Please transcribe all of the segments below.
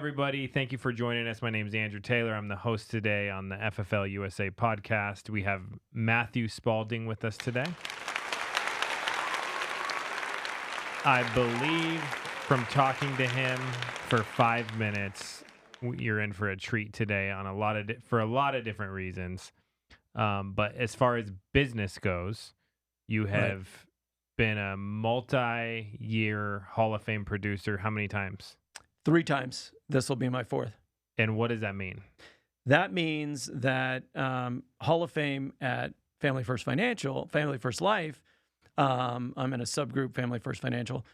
everybody. Thank you for joining us. My name is Andrew Taylor. I'm the host today on the FFL U.S.A. podcast. We have Matthew Spalding with us today. I believe from talking to him for 5 minutes, you're in for a treat today on for a lot of different reasons. But as far as business goes, you have been a multi-year Hall of Fame producer. How many times? 3 times. This will be my 4th. And what does that mean? That means that Hall of Fame at Family First Financial, Family First Life, I'm in a subgroup, Family First Financial,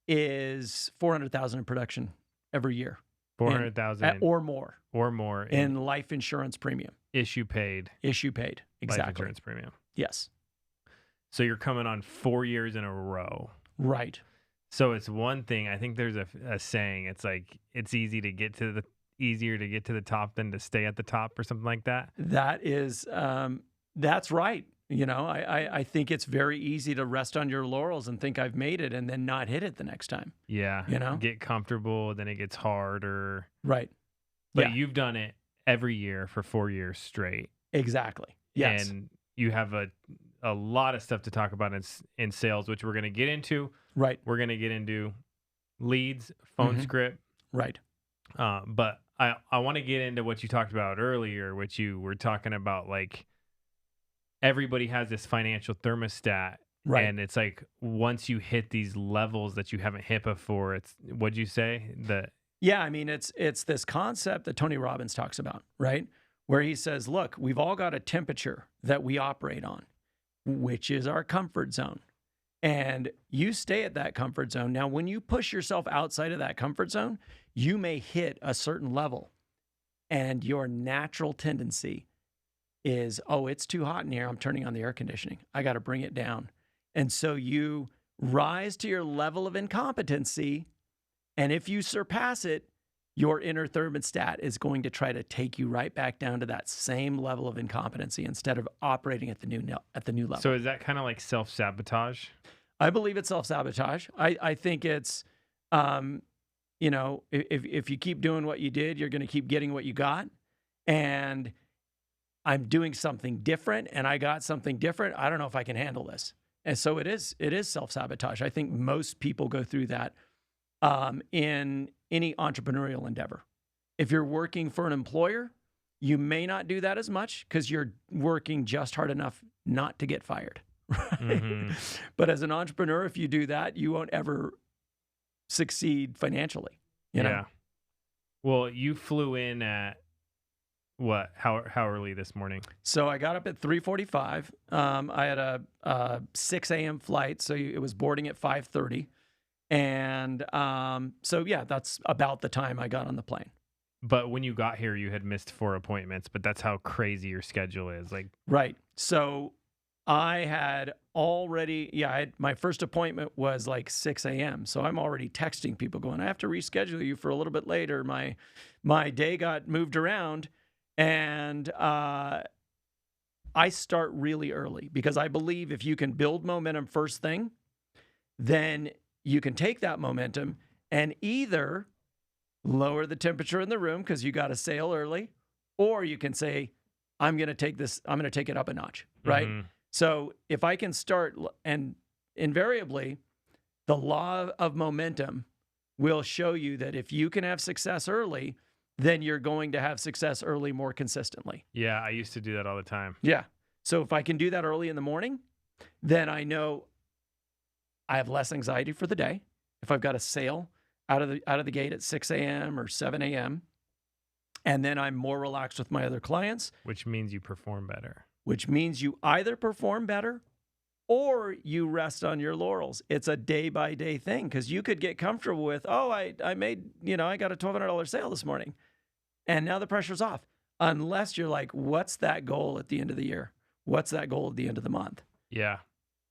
is $400,000 in production every year. 400,000 or more. Or more in life insurance premium. Issue paid. Exactly. Life insurance premium. Yes. So you're coming on 4 years in a row. Right. So it's one thing. I think there's a saying. It's like it's easier to get to the top than to stay at the top, or something like that. That is, that's right. You know, I think it's very easy to rest on your laurels and think I've made it and then not hit it the next time. Yeah. You know, get comfortable, then it gets harder. Right. But you've done it every year for 4 years straight. Exactly. Yes. And you have a lot of stuff to talk about in sales, which we're going to get into. Right. We're going to get into leads, phone script. Right. But I want to get into what you talked about earlier, which you were talking about, like everybody has this financial thermostat. Right. And it's like once you hit these levels that you haven't hit before, what'd you say? Yeah, I mean, it's this concept that Tony Robbins talks about, right? Where he says, look, we've all got a temperature that we operate on, which is our comfort zone. And you stay at that comfort zone. Now, when you push yourself outside of that comfort zone, you may hit a certain level. And your natural tendency is, oh, it's too hot in here. I'm turning on the air conditioning. I got to bring it down. And so you rise to your level of incompetency. And if you surpass it, your inner thermostat is going to try to take you right back down to that same level of incompetency instead of operating at the new level. So is that kind of like self-sabotage? I believe it's self-sabotage. I think it's, you know, if you keep doing what you did, you're going to keep getting what you got. And I'm doing something different and I got something different. I don't know if I can handle this. And so it is self-sabotage. I think most people go through that in any entrepreneurial endeavor. If you're working for an employer, you may not do that as much because you're working just hard enough not to get fired. Right? But as an entrepreneur, if you do that, you won't ever succeed financially. You know? Yeah. Well, you flew in at what? How early this morning? So I got up at 3:45. I had a 6 a.m. flight, so it was boarding at 5:30. And so, yeah, that's about the time I got on the plane. But when you got here, you had missed 4 appointments, but that's how crazy your schedule is. Like, right. So I had already, my first appointment was like 6 a.m. So I'm already texting people going, I have to reschedule you for a little bit later. My day got moved around. And I start really early because I believe if you can build momentum first thing, then you can take that momentum and either lower the temperature in the room because you got to sail early, or you can say, I'm going to take it up a notch, right? So if I can start, and invariably, the law of momentum will show you that if you can have success early, then you're going to have success early more consistently. Yeah, I used to do that all the time. Yeah. So if I can do that early in the morning, then I know I have less anxiety for the day. If I've got a sale out of the gate at 6 a.m. or 7 a.m., and then I'm more relaxed with my other clients. Which means you perform better. Which means you either perform better or you rest on your laurels. It's a day-by-day thing because you could get comfortable with, I made, I got a $1,200 sale this morning, and now the pressure's off. Unless you're like, what's that goal at the end of the year? What's that goal at the end of the month? Yeah.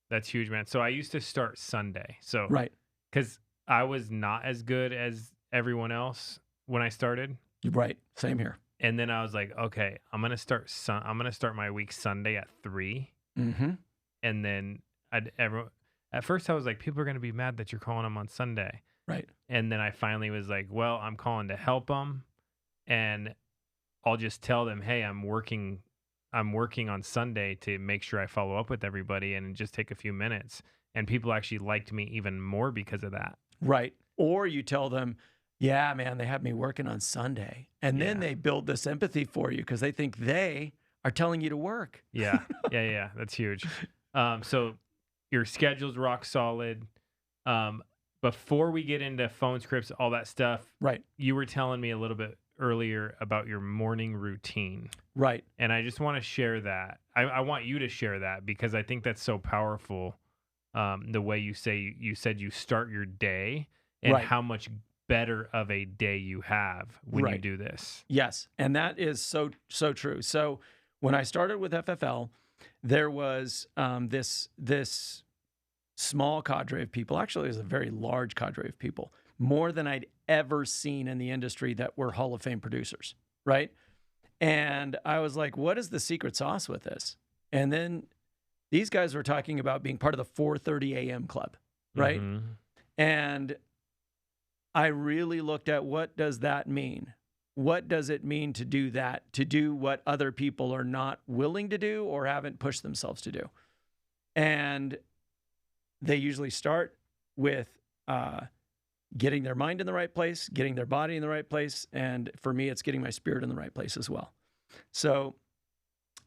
That's huge, man. So I used to start Sunday. So right, because I was not as good as everyone else when I started. Right, same here. And then I was like, okay, I'm gonna start my week Sunday at 3. And then at first I was like, people are gonna be mad that you're calling them on Sunday. Right. And then I finally was like, well, I'm calling to help them, and I'll just tell them, hey, I'm working on Sunday to make sure I follow up with everybody, and just take a few minutes. And people actually liked me even more because of that. Right. Or you tell them, yeah, man, they have me working on Sunday. And then Yeah. they build this empathy for you because they think they are telling you to work. Yeah. Yeah. That's huge. So your schedule's rock solid. Before we get into phone scripts, all that stuff, Right. you were telling me a little bit earlier about your morning routine. Right. And I just want to share that. I want you to share that because I think that's so powerful. The way you said you start your day, and Right. how much better of a day you have when you Right. do this. Yes. And that is so true. So when I started with FFL, there was this small cadre of people. Actually, it was a very large cadre of people, more than I'd ever seen in the industry, that were Hall of Fame producers, right? And I was like, what is the secret sauce with this? And then these guys were talking about being part of the 4:30 a.m. club, right? Mhm. And I really looked at, what does that mean? What does it mean to do that, to do what other people are not willing to do or haven't pushed themselves to do? And they usually start with getting their mind in the right place, getting their body in the right place. And for me, it's getting my spirit in the right place as well. So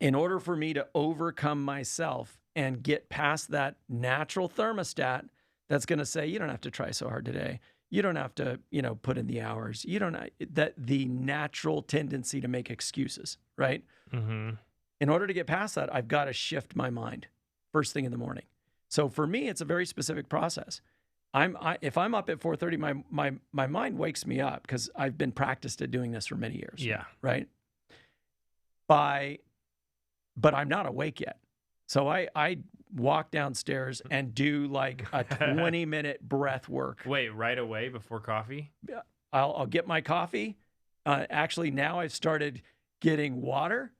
in order for me to overcome myself and get past that natural thermostat that's going to say, you don't have to try so hard today. You don't have to, put in the hours. You don't, that the natural tendency to make excuses, right? Mhm. In order to get past that, I've got to shift my mind first thing in the morning. So for me, it's a very specific process. If I'm up at 4:30, my mind wakes me up because I've been practiced at doing this for many years. Yeah. Right. But I'm not awake yet. So I walk downstairs and do like a 20-minute breath work. Wait, right away before coffee? I'll get my coffee. Actually, now I've started getting water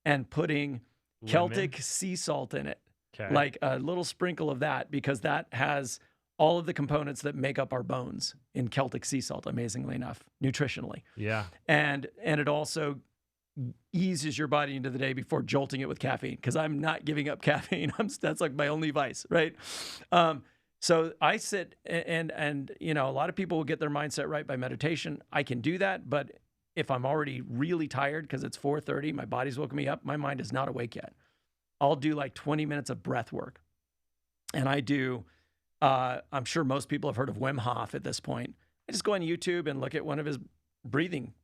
and putting Celtic sea salt in it. Okay. Like a little sprinkle of that, because that has all of the components that make up our bones in Celtic sea salt, amazingly enough, nutritionally. Yeah. And it also eases your body into the day before jolting it with caffeine, because I'm not giving up caffeine. That's like my only vice, right? So I sit and a lot of people will get their mindset right by meditation. I can do that, but if I'm already really tired because it's 4:30, my body's woken me up, my mind is not awake yet. I'll do like 20 minutes of breath work. And I do, I'm sure most people have heard of Wim Hof at this point. I just go on YouTube and look at one of his breathing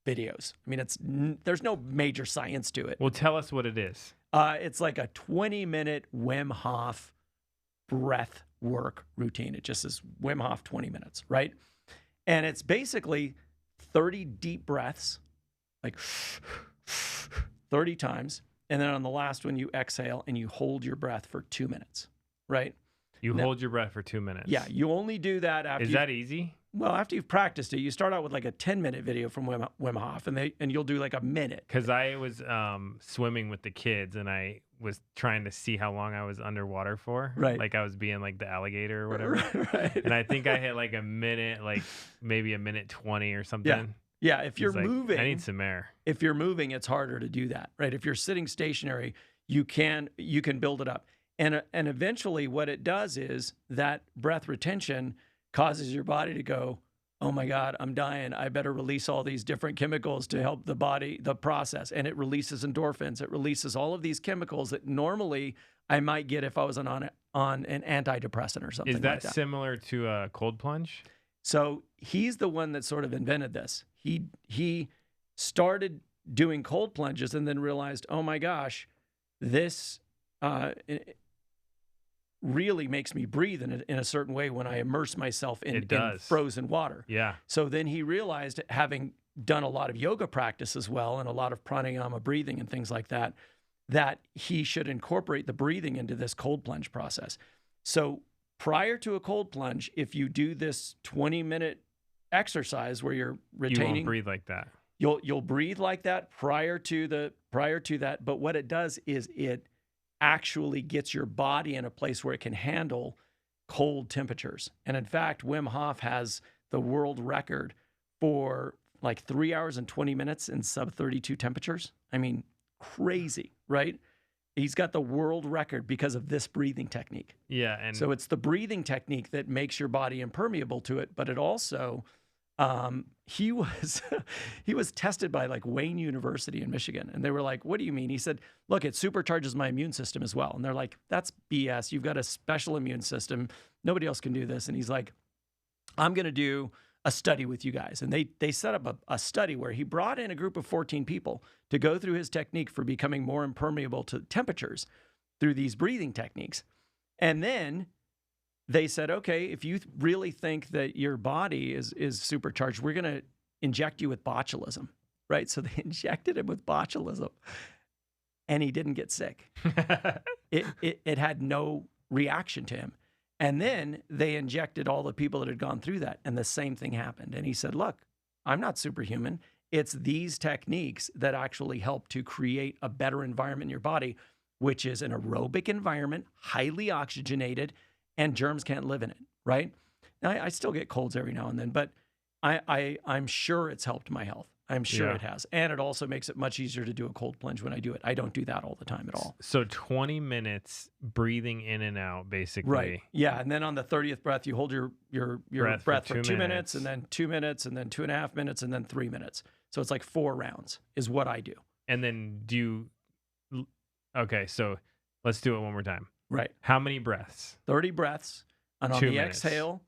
videos. I mean, there's no major science to it. Well, tell us what it is. It's like a 20-minute Wim Hof breath work routine. It just is Wim Hof 20 minutes, right? And it's basically 30 deep breaths, like 30 times. And then on the last one, you exhale and you hold your breath for 2 minutes, right? You hold your breath for 2 minutes. Yeah, you only do that after. Is that easy? Well, after you've practiced it, you start out with like a 10-minute video from Wim Hof, and you'll do like a minute. Because I was swimming with the kids, and I was trying to see how long I was underwater for. Right. Like I was being like the alligator or whatever. Right. And I think I hit like a minute, like maybe a minute 20 or something. Yeah, if you're It's like, moving, I need some air. If you're moving, it's harder to do that, right? If you're sitting stationary, you can build it up. And eventually what it does is that breath retention causes your body to go, oh my God, I'm dying. I better release all these different chemicals to help the body, the process. And it releases endorphins. It releases all of these chemicals that normally I might get if I was on an antidepressant or something Is that like that. similar to a cold plunge? So he's the one that sort of invented this. He started doing cold plunges and then realized, oh my gosh, this it really makes me breathe in a certain way when I immerse myself in frozen water. Yeah. So then he realized, having done a lot of yoga practice as well and a lot of pranayama breathing and things like that, that he should incorporate the breathing into this cold plunge process. So prior to a cold plunge, if you do this 20-minute exercise where you're retaining, you won't breathe like that. You'll breathe like that prior to that. But what it does is it actually gets your body in a place where it can handle cold temperatures. And in fact, Wim Hof has the world record for like 3 hours and 20 minutes in sub 32 temperatures. I mean, crazy, right? He's got the world record because of this breathing technique. Yeah. And So it's the breathing technique that makes your body impermeable to it, but it also, he was he was tested by like Wayne University in Michigan, and they were like, "What do you mean?" He said, "Look, it supercharges my immune system as well." And they're like, "That's BS. You've got a special immune system. Nobody else can do this." And he's like, "I'm going to do a study with you guys." And they set up a study where he brought in a group of 14 people to go through his technique for becoming more impermeable to temperatures through these breathing techniques. And then they said, okay, if you really think that your body is supercharged, we're going to inject you with botulism, right? So they injected him with botulism, and he didn't get sick. It had no reaction to him. And then they injected all the people that had gone through that, and the same thing happened. And he said, look, I'm not superhuman. It's these techniques that actually help to create a better environment in your body, which is an aerobic environment, highly oxygenated, and germs can't live in it, right? Now, I still get colds every now and then, but I'm sure it's helped my health. I'm sure it has. And it also makes it much easier to do a cold plunge when I do it. I don't do that all the time at all. So 20 minutes breathing in and out, basically. Right. Yeah. And then on the 30th breath, you hold your breath for 2 minutes, and then 2 minutes, and then 2.5 minutes, and then 3 minutes. So it's like 4 rounds is what I do. And then okay, so let's do it one more time. Right. How many breaths? 30 breaths. And on 2 the minutes. exhale,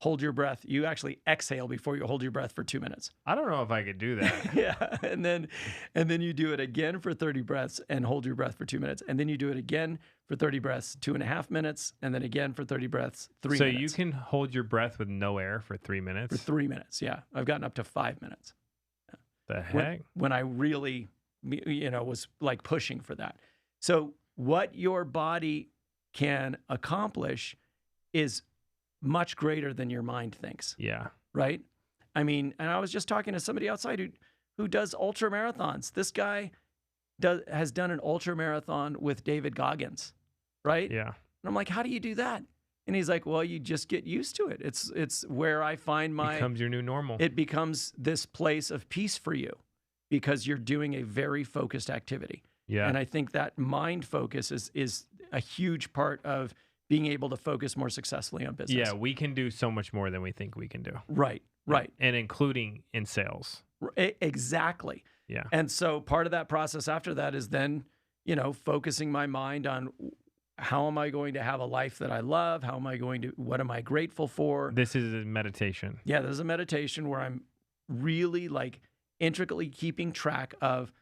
hold your breath. You actually exhale before you hold your breath for 2 minutes. I don't know if I could do that. Yeah. And then you do it again for 30 breaths and hold your breath for 2 minutes. And then you do it again for 30 breaths, 2.5 minutes. And then again for 30 breaths, 3 minutes. So you can hold your breath with no air for 3 minutes? For 3 minutes, yeah. I've gotten up to 5 minutes. The heck? When I really, was like pushing for that. So what your body can accomplish is much greater than your mind thinks. Yeah. Right? I mean, and I was just talking to somebody outside who does ultra marathons. This guy has done an ultra marathon with David Goggins, right? Yeah. And I'm like, how do you do that? And he's like, well, you just get used to it. It's where I find becomes your new normal. It becomes this place of peace for you because you're doing a very focused activity. Yeah. And I think that mind focus is a huge part of being able to focus more successfully on business. Yeah, we can do so much more than we think we can do. Right. And including in sales. Exactly. Yeah. And so part of that process after that is then, focusing my mind on how am I going to have a life that I love? What am I grateful for? This is a meditation. Yeah, this is a meditation where I'm really like intricately keeping track of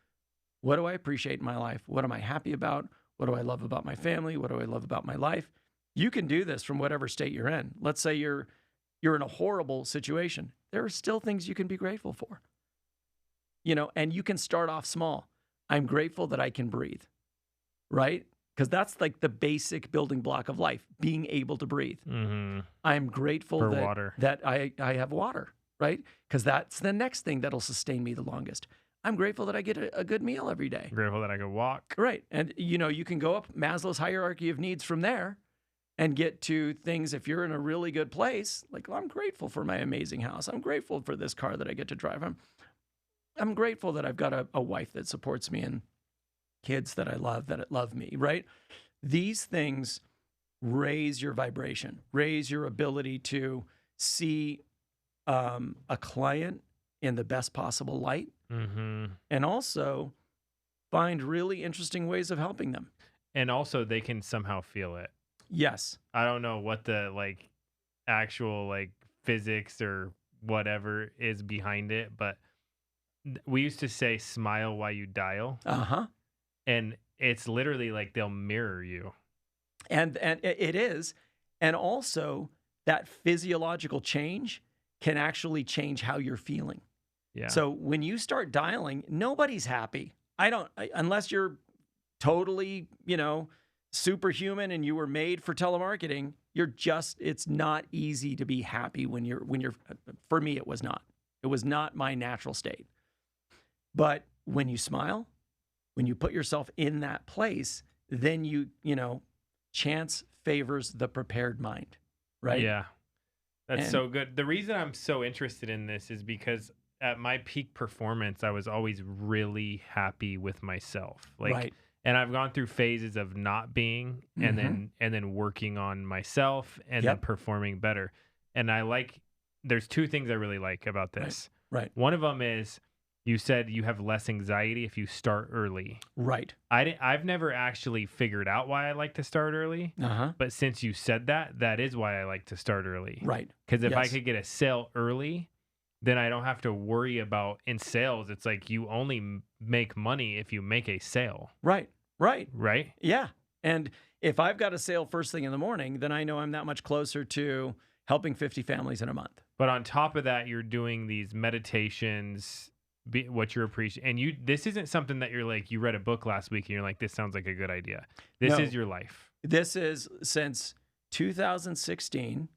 what do I appreciate in my life? What am I happy about? What do I love about my family? What do I love about my life? You can do this from whatever state you're in. Let's say you're in a horrible situation. There are still things you can be grateful for. And you can start off small. I'm grateful that I can breathe, right? Because that's like the basic building block of life, being able to breathe. Mm-hmm. I'm grateful water. that I have water, right? Because that's the next thing that'll sustain me the longest. I'm grateful that I get a good meal every day. Grateful that I can walk. Right. And, you can go up Maslow's hierarchy of needs from there and get to things. If you're in a really good place, like, well, I'm grateful for my amazing house. I'm grateful for this car that I get to drive. I'm grateful that I've got a wife that supports me and kids that I love, that love me, right? These things raise your vibration, raise your ability to see a client in the best possible light, and also find really interesting ways of helping them. And also they can somehow feel it. Yes. I don't know what the actual physics or whatever is behind it, but we used to say smile while you dial. Uh-huh. And it's literally like they'll mirror you. And it is. And also that physiological change can actually change how you're feeling. Yeah. So when you start dialing, nobody's happy. Unless you're totally, superhuman and you were made for telemarketing, it's not easy to be happy when you're, for me, it was not. It was not my natural state. But when you smile, when you put yourself in that place, then chance favors the prepared mind. right? Yeah. That's And so good. The reason I'm so interested in this is because at my peak performance, I was always really happy with myself. Like, right. and I've gone through phases of not being Mm-hmm. and then working on myself and then Yep. performing better. And there's two things I really like about Right. this. Right. One of them is you said you have less anxiety if you start early. Right. I've never actually figured out why I like to start early, Uh-huh. but since you said that, that is why I like to start early. Right. Because if I Yes. could get a sale early, then I don't have to worry about in sales. It's like you only make money if you make a sale, Right. Right. right? Yeah. And if I've got a sale first thing in the morning, then I know I'm that much closer to helping 50 families in a month. But on top of that, you're doing these meditations, what you're appreciating. And this isn't something that you're like, you read a book last week and you're like, this sounds like a good idea. This No, is your life. this is since 2016.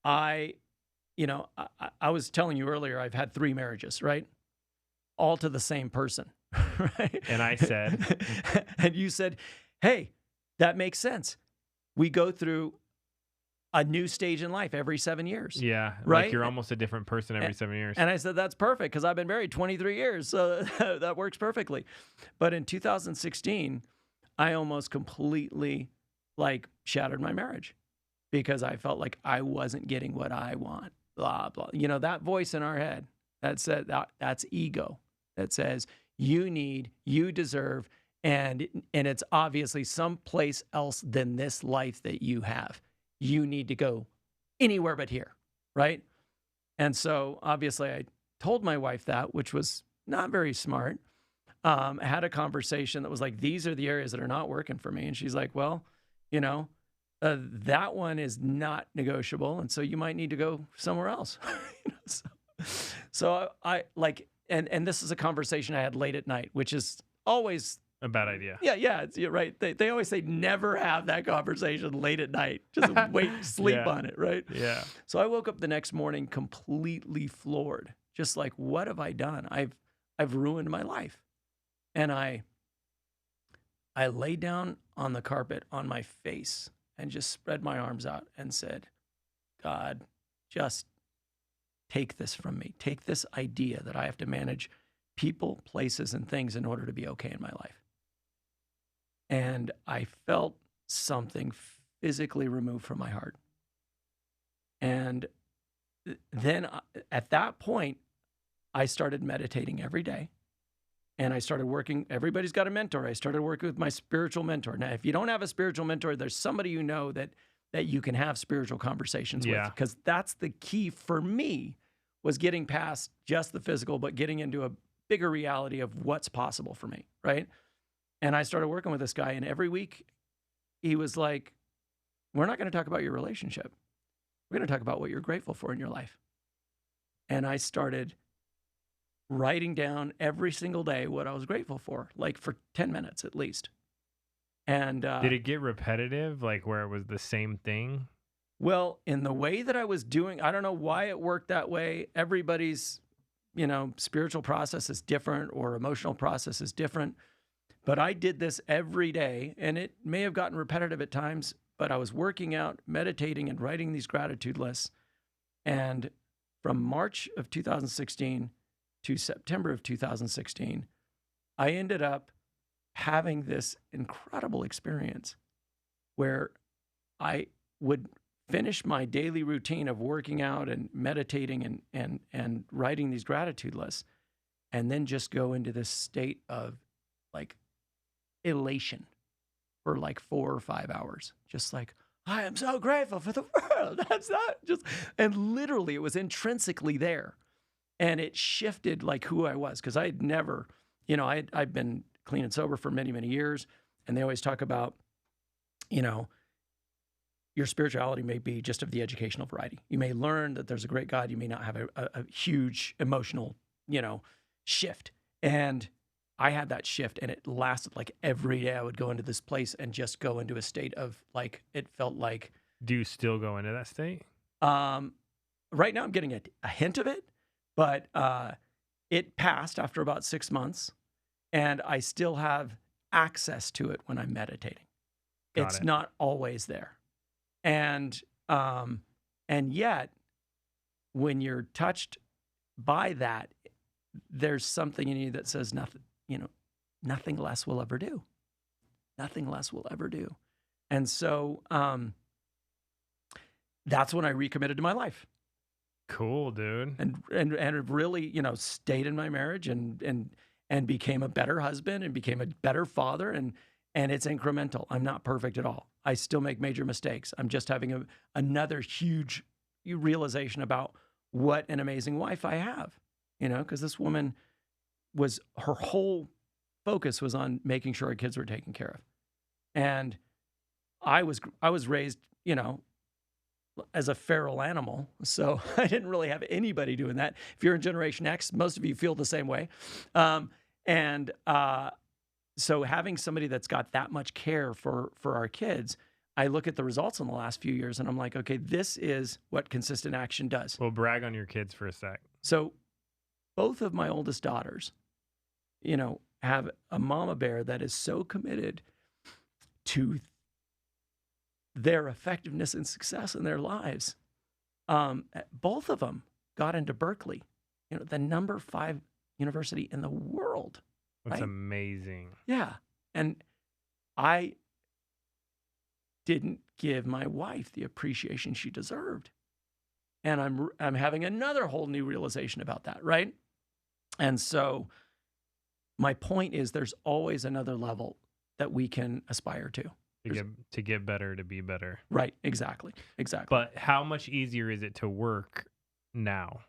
I, I was telling you earlier, I've had 3 marriages, right? All to the same person, right? And I said, and you said, hey, that makes sense. We go through a new stage in life every 7 years. yeah, Right? like you're almost a different person every 7 years. And I said, that's perfect because I've been married 23 years. So that works perfectly. But in 2016, I almost completely shattered my marriage because I felt like I wasn't getting what I want, blah, blah. That voice in our head that said that's ego that says you need, you deserve, and it's obviously someplace else than this life that you have. You need to go anywhere but here, right? And so obviously I told my wife that, which was not very smart. I had a conversation that was like, these are the areas that are not working for me. And she's like, well, that one is not negotiable. And so you might need to go somewhere else. So I and this is a conversation I had late at night, which is always A bad idea. yeah, you're right. They always say never have that conversation late at night. Just wait, sleep Yeah. on it, right? Yeah. So I woke up the next morning completely floored. Just like, what have I done? I've ruined my life. And I lay down on the carpet on my face and just spread my arms out and said, God, just take this from me. Take this idea that I have to manage people, places, and things in order to be okay in my life. And I felt something physically removed from my heart. And then at that point, I started meditating every day. And I started working, everybody's got a mentor. I started working with my spiritual mentor. Now, if you don't have a spiritual mentor, there's somebody you know that you can have spiritual conversations with. Because that's the key for me, was getting past just the physical, but getting into a bigger reality of what's possible for me, right? And I started working with this guy, and every week he was like, we're not going to talk about your relationship. We're going to talk about what you're grateful for in your life. And I started writing down every single day what I was grateful for, like for 10 minutes at least. And did it get repetitive, like where it was the same thing? Well, in the way that I was doing, I don't know why it worked that way. Everybody's, spiritual process is different or emotional process is different. But I did this every day, and it may have gotten repetitive at times, but I was working out, meditating, and writing these gratitude lists. And from March of 2016 to September of 2016, I ended up having this incredible experience where I would finish my daily routine of working out and meditating and writing these gratitude lists, and then just go into this state of elation for 4 or 5 hours. Just like, I am so grateful for the world. That's not just, and literally it was intrinsically there. And it shifted who I was. Cause I had never, I've been clean and sober for many, many years. And they always talk about, your spirituality may be just of the educational variety. You may learn that there's a great God. You may not have a huge emotional, shift. And I had that shift, and it lasted every day. I would go into this place and just go into a state of it felt like. Do you still go into that state? Right now I'm getting a hint of it, but it passed after about 6 months, and I still have access to it when I'm meditating. It's not always there. And yet, when you're touched by that, there's something in you that says nothing less will ever do. Nothing less will ever do. And so that's when I recommitted to my life. Cool, dude. And really, stayed in my marriage and became a better husband and became a better father. And it's incremental. I'm not perfect at all. I still make major mistakes. I'm just having another huge realization about what an amazing wife I have, because this woman her whole focus was on making sure our kids were taken care of. And I was raised, as a feral animal. So I didn't really have anybody doing that. If you're in Generation X, most of you feel the same way. So having somebody that's got that much care for our kids, I look at the results in the last few years and I'm like, okay, this is what consistent action does. Well, brag on your kids for a sec. So both of my oldest daughters, have a mama bear that is so committed to their effectiveness and success in their lives. Both of them got into Berkeley, the number 5 university in the world. That's right? Amazing. Yeah. And I didn't give my wife the appreciation she deserved. And I'm having another whole new realization about that, right? And so my point is there's always another level that we can aspire to. To get better, to be better. Right, exactly. But how much easier is it to work now?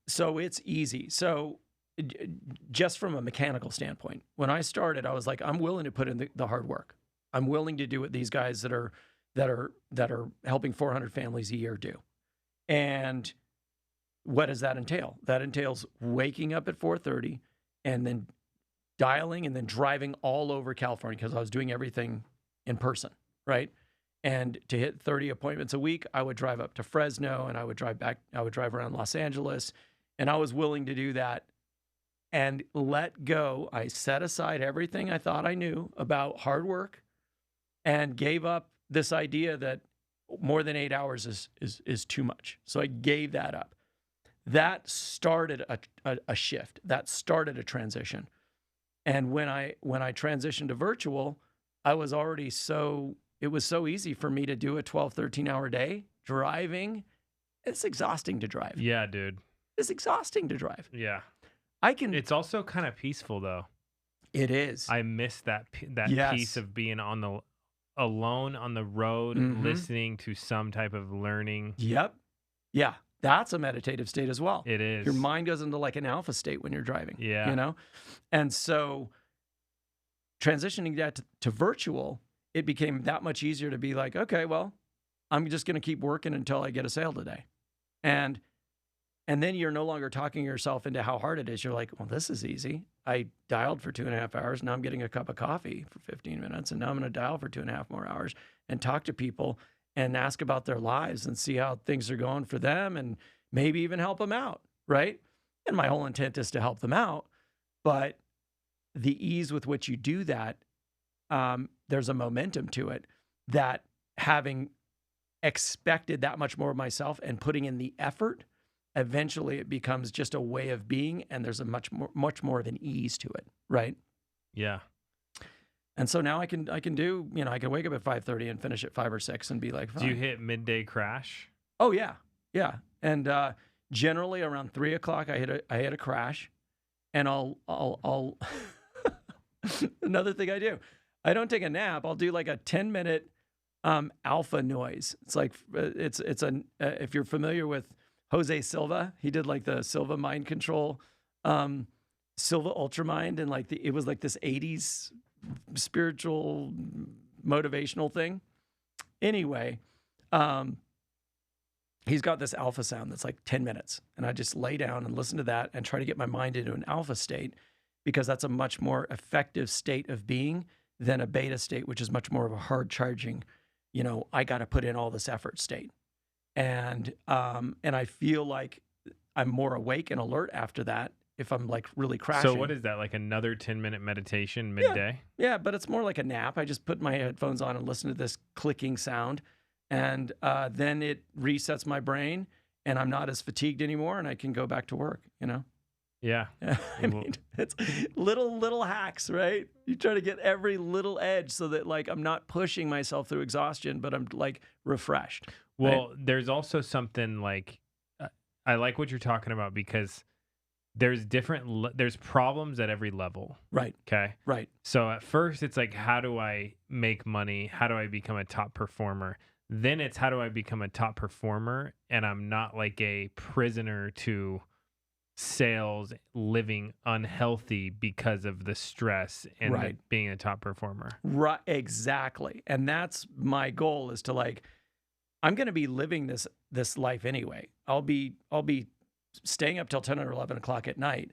So it's easy. So just from a mechanical standpoint, when I started, I was like, I'm willing to put in the hard work. I'm willing to do what these guys that are helping 400 families a year do. And what does that entail? That entails waking up at 4:30 and then dialing and then driving all over California because I was doing everything in person, right? And to hit 30 appointments a week, I would drive up to Fresno and I would drive back. I would drive around Los Angeles, and I was willing to do that and let go. I set aside everything I thought I knew about hard work and gave up this idea that more than 8 hours is too much. So I gave that up. That started a shift. That started a transition. And when I transitioned to virtual, I was already it was so easy for me to do a 12, 13-hour day driving. It's exhausting to drive. Yeah, dude. It's exhausting to drive. Yeah. It's also kind of peaceful though. It is. I miss that Yes. piece of being alone on the road, listening to some type of learning. Yep. Yeah. That's a meditative state as well. It is. Your mind goes into like an alpha state when you're driving. Yeah. And so transitioning that to virtual, it became that much easier to be like, okay, well, I'm just going to keep working until I get a sale today. And then you're no longer talking yourself into how hard it is. You're like, well, this is easy. I dialed for 2.5 hours. Now I'm getting a cup of coffee for 15 minutes. And now I'm going to dial for 2.5 more hours and talk to people and ask about their lives and see how things are going for them and maybe even help them out, right? And my whole intent is to help them out. But the ease with which you do that, there's a momentum to it that having expected that much more of myself and putting in the effort, eventually it becomes just a way of being, and there's a much more of an ease to it, right? Yeah. And so now I can do, I can wake up at 5:30 and finish at 5 or 6 and be like, fine. Do you hit midday crash? Oh yeah. Yeah. And generally around 3 o'clock I hit a crash, and I'll another thing I do, I don't take a nap. I'll do like a 10-minute alpha noise. It's like if you're familiar with Jose Silva, he did like the Silva mind control, Silva Ultramind, and like it was like this 80s spiritual motivational thing. Anyway, he's got this alpha sound that's like 10 minutes, and I just lay down and listen to that and try to get my mind into an alpha state, because that's a much more effective state of being than a beta state, which is much more of a hard charging, I got to put in all this effort state. And I feel like I'm more awake and alert after that if I'm like really crashing. So what is that, like another 10-minute meditation midday? Yeah, but it's more like a nap. I just put my headphones on and listen to this clicking sound And then it resets my brain, and I'm not as fatigued anymore, and I can go back to work, you know? Yeah. I mean, it's little hacks, right? You try to get every little edge so that like I'm not pushing myself through exhaustion, but I'm like refreshed. Well, there's also something like I like what you're talking about because there's there's problems at every level. Right. Okay. Right. So at first it's like, how do I make money? How do I become a top performer? Then it's how do I become a top performer and I'm not like a prisoner to sales, living unhealthy because of the stress and Right. being a top performer. Right. Exactly. And that's my goal, is to like, I'm going to be living this life anyway. I'll be staying up till 10 or 11 o'clock at night.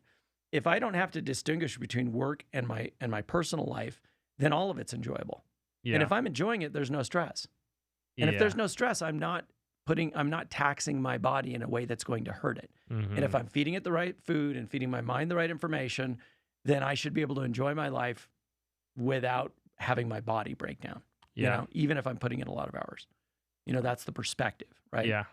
If I don't have to distinguish between work and my personal life, then all of it's enjoyable. Yeah. And if I'm enjoying it, there's no stress. And if there's no stress, I'm not taxing my body in a way that's going to hurt it. Mm-hmm. And if I'm feeding it the right food and feeding my mind the right information, then I should be able to enjoy my life without having my body break down. Yeah. You know, even if I'm putting in a lot of hours. You know, that's the perspective, right? Yeah.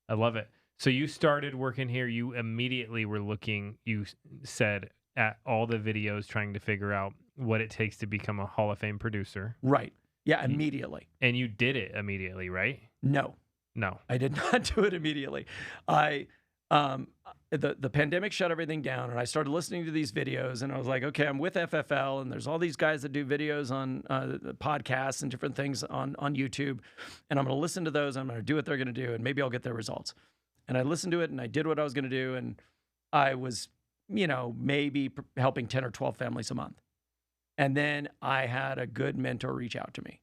I love it. So you started working here. You immediately were looking, you said, at all the videos trying to figure out what it takes to become a Hall of Fame producer. Right. Yeah, immediately. And you did it immediately, right? No. No. I did not do it immediately. The pandemic shut everything down, and I started listening to these videos, and I was like, okay, I'm with FFL, and there's all these guys that do videos on podcasts and different things on YouTube, and I'm going to listen to those. I'm going to do what they're going to do, and maybe I'll get their results. And I listened to it, and I did what I was going to do, and I was, maybe helping 10 or 12 families a month. And then I had a good mentor reach out to me.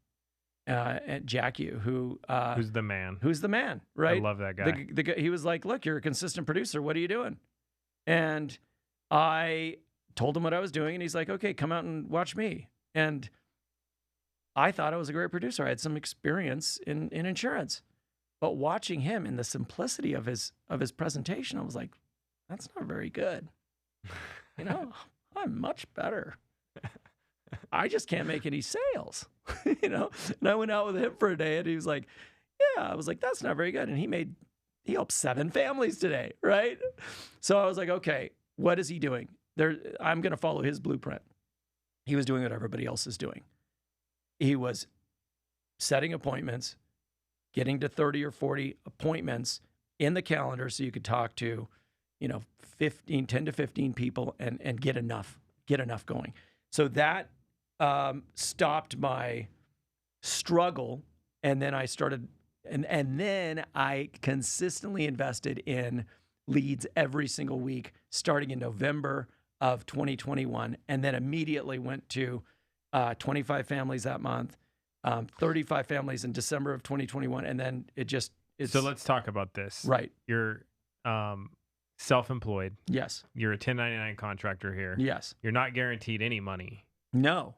At Jack Yu, who's the man? Who's the man, right? I love that guy. The guy. He was like, "Look, you're a consistent producer. What are you doing?" And I told him what I was doing, and he's like, "Okay, come out and watch me." And I thought I was a great producer. I had some experience in insurance, but watching him in the simplicity of his presentation, I was like, "That's not very good." I'm much better. I just can't make any sales, And I went out with him for a day, and he was like, yeah. I was like, that's not very good. And he helped 7 families today, right? So I was like, okay, what is he doing? I'm going to follow his blueprint. He was doing what everybody else is doing. He was setting appointments, getting to 30 or 40 appointments in the calendar so you could talk to, 10 to 15 people and get enough going. So that stopped my struggle. And then I started, and then I consistently invested in leads every single week, starting in November of 2021, and then immediately went to 25 families that month, 35 families in December of 2021, and then it's so let's talk about this. Right. You're self-employed. Yes. You're a 1099 contractor here. Yes. You're not guaranteed any money. No.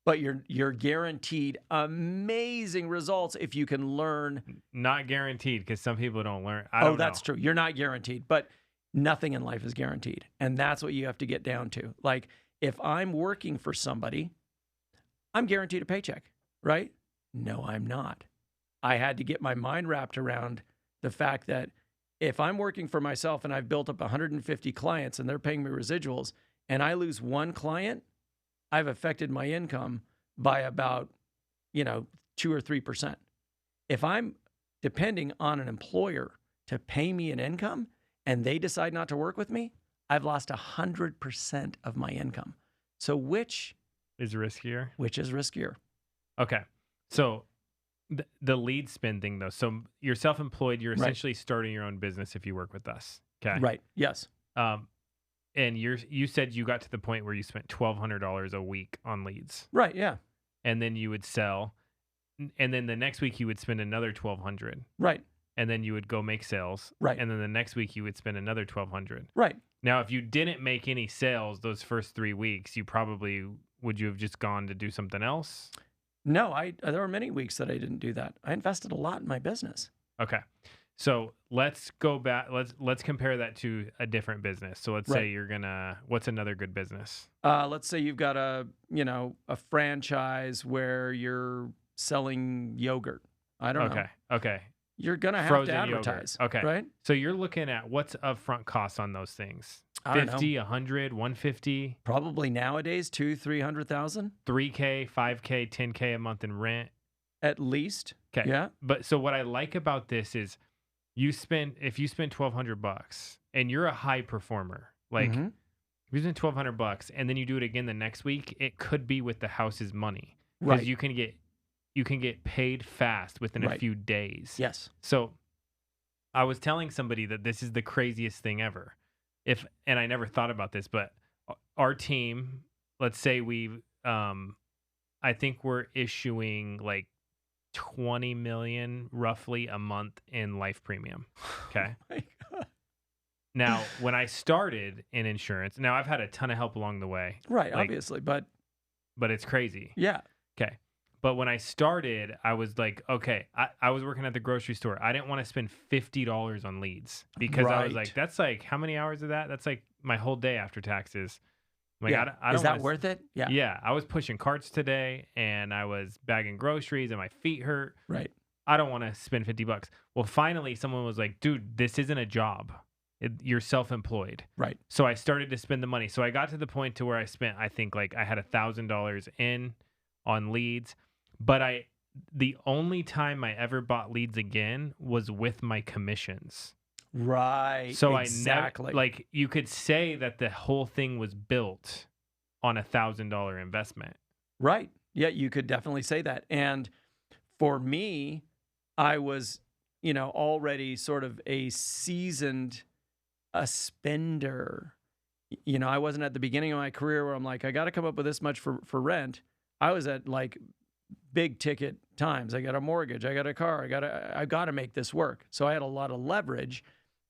But you're guaranteed amazing results if you can learn. Not guaranteed, because some people don't learn. That's true. You're not guaranteed, but nothing in life is guaranteed. And that's what you have to get down to. Like, if I'm working for somebody, I'm guaranteed a paycheck, right? No, I'm not. I had to get my mind wrapped around the fact that if I'm working for myself and I've built up 150 clients and they're paying me residuals and I lose one client, I've affected my income by about, 2 or 3%. If I'm depending on an employer to pay me an income and they decide not to work with me, I've lost 100% of my income. So which is riskier? Which is riskier? Okay. So the lead spin thing, though. So you're self-employed. You're essentially starting your own business if you work with us. Okay. Right. Yes. And you said you got to the point where you spent $1,200 a week on leads. Right. Yeah. And then you would sell, and then the next week you would spend another $1,200. Right. And then you would go make sales. Right. And then the next week you would spend another $1,200. Right. Now, if you didn't make any sales those first 3 weeks, would you have just gone to do something else? No, there were many weeks that I didn't do that. I invested a lot in my business. Okay. So let's go back. Let's compare that to a different business. So let's say what's another good business? Let's say you've got a franchise where you're selling yogurt. I don't know. Okay. You're going to have Frozen to yogurt. advertise. Okay. Right? So you're looking at what's upfront costs on those things? I don't know. 50, 100, 150, Probably nowadays 300,000 3K, 5K, 10K a month in rent. at least. Okay. Yeah. But so what I like about this is if you spend $1,200 and you're a high performer, like Mhm. if you spend $1,200 and then you do it again the next week, it could be with the house's money. Right. Because you can get paid fast within a Right. few days. Yes. So I was telling somebody that this is the craziest thing ever. And I never thought about this, but our team, let's say I think we're issuing like 20 million roughly a month in life premium. Okay. Oh my God. Now, when I started in insurance, now I've had a ton of help along the way, Right. Like- Obviously. But but it's crazy. yeah. Okay. But when I started, I was like, okay, I was working at the grocery store. I didn't want to spend $50 on leads because I was Right. like, that's like, how many hours of that? That's like my whole day after taxes. I'm like, Yeah. I don't Is that wanna- worth it? Yeah. Yeah. I was pushing carts today and I was bagging groceries and my feet hurt. Right. I don't want to spend $50. Well, finally, someone was like, dude, this isn't a job. You're self-employed. Right. So I started to spend the money. So I got to the point to where I spent, I think like I had $1,000 in on leads, but the only time I ever bought leads again was with my commissions. Right. So exactly. I never, like you could say that the whole thing was built on $1,000 investment. Right. Yeah, you could definitely say that. And for me, I was, already sort of a seasoned spender. I wasn't at the beginning of my career where I'm like, I got to come up with this much for rent. I was at like big ticket times. I got a mortgage, I got a car, I got to make this work. So I had a lot of leverage,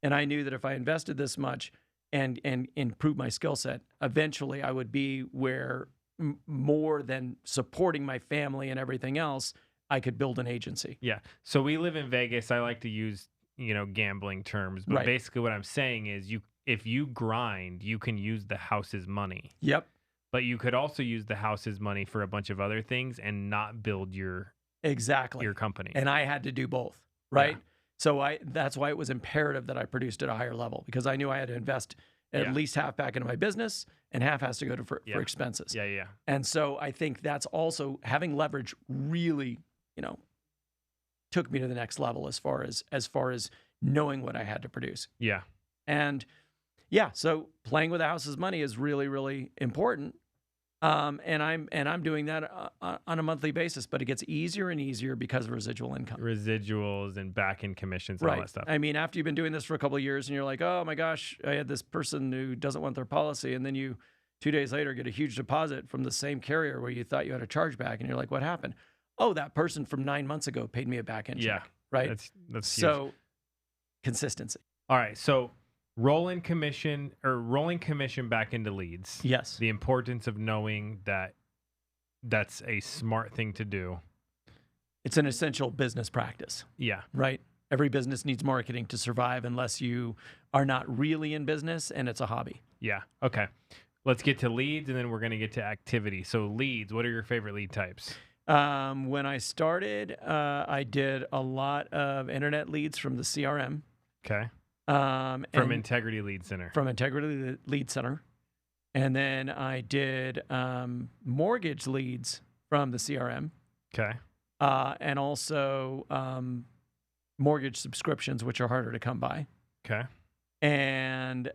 and I knew that if I invested this much and improved my skill set, eventually I would be where more than supporting my family and everything else, I could build an agency. Yeah. So we live in Vegas. I like to use, gambling terms, but Right. basically what I'm saying is if you grind, you can use the house's money. Yep. But you could also use the house's money for a bunch of other things and not build your Exactly. company. And I had to do both, right? Yeah. So that's why it was imperative that I produced at a higher level, because I knew I had to invest at Yeah. least half back into my business and half has to go for Yeah. expenses. Yeah. And so I think that's also having leverage really, took me to the next level as far as knowing what I had to produce. Yeah. And yeah, so playing with the house's money is really, really important. And I'm doing that on a monthly basis, but it gets easier and easier because of residual income. Residuals and back-end commissions and all that stuff. I mean, after you've been doing this for a couple of years and you're like, oh my gosh, I had this person who doesn't want their policy. And then you 2 days later get a huge deposit from the same carrier where you thought you had a chargeback. And you're like, what happened? Oh, that person from 9 months ago paid me a back end check. Right. That's huge. So consistency. All right. So rolling commission back into leads. Yes. The importance of knowing that that's a smart thing to do. It's an essential business practice. Yeah. Right. Every business needs marketing to survive unless you are not really in business and it's a hobby. Yeah. Okay. Let's get to leads and then we're going to get to activity. So leads, what are your favorite lead types? When I started, I did a lot of internet leads from the CRM. Okay. From Integrity Lead Center. From Integrity Lead Center. And then I did mortgage leads from the CRM. Okay. And also mortgage subscriptions, which are harder to come by. Okay. And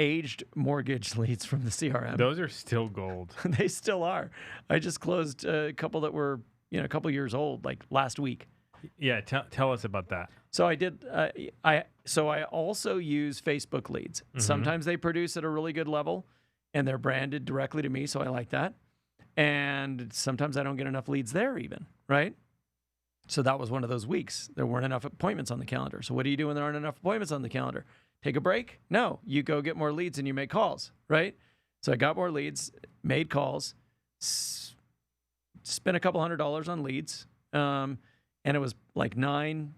aged mortgage leads from the CRM. Those are still gold. They still are. I just closed a couple that were, a couple years old, like last week. Yeah, tell us about that. So I did. I also use Facebook leads. Mm-hmm. Sometimes they produce at a really good level, and they're branded directly to me, so I like that. And sometimes I don't get enough leads there, even right. So that was one of those weeks. There weren't enough appointments on the calendar. So what do you do when there aren't enough appointments on the calendar? Take a break? No, you go get more leads and you make calls, right? So I got more leads, made calls, spent a couple $100 on leads. And it was like 9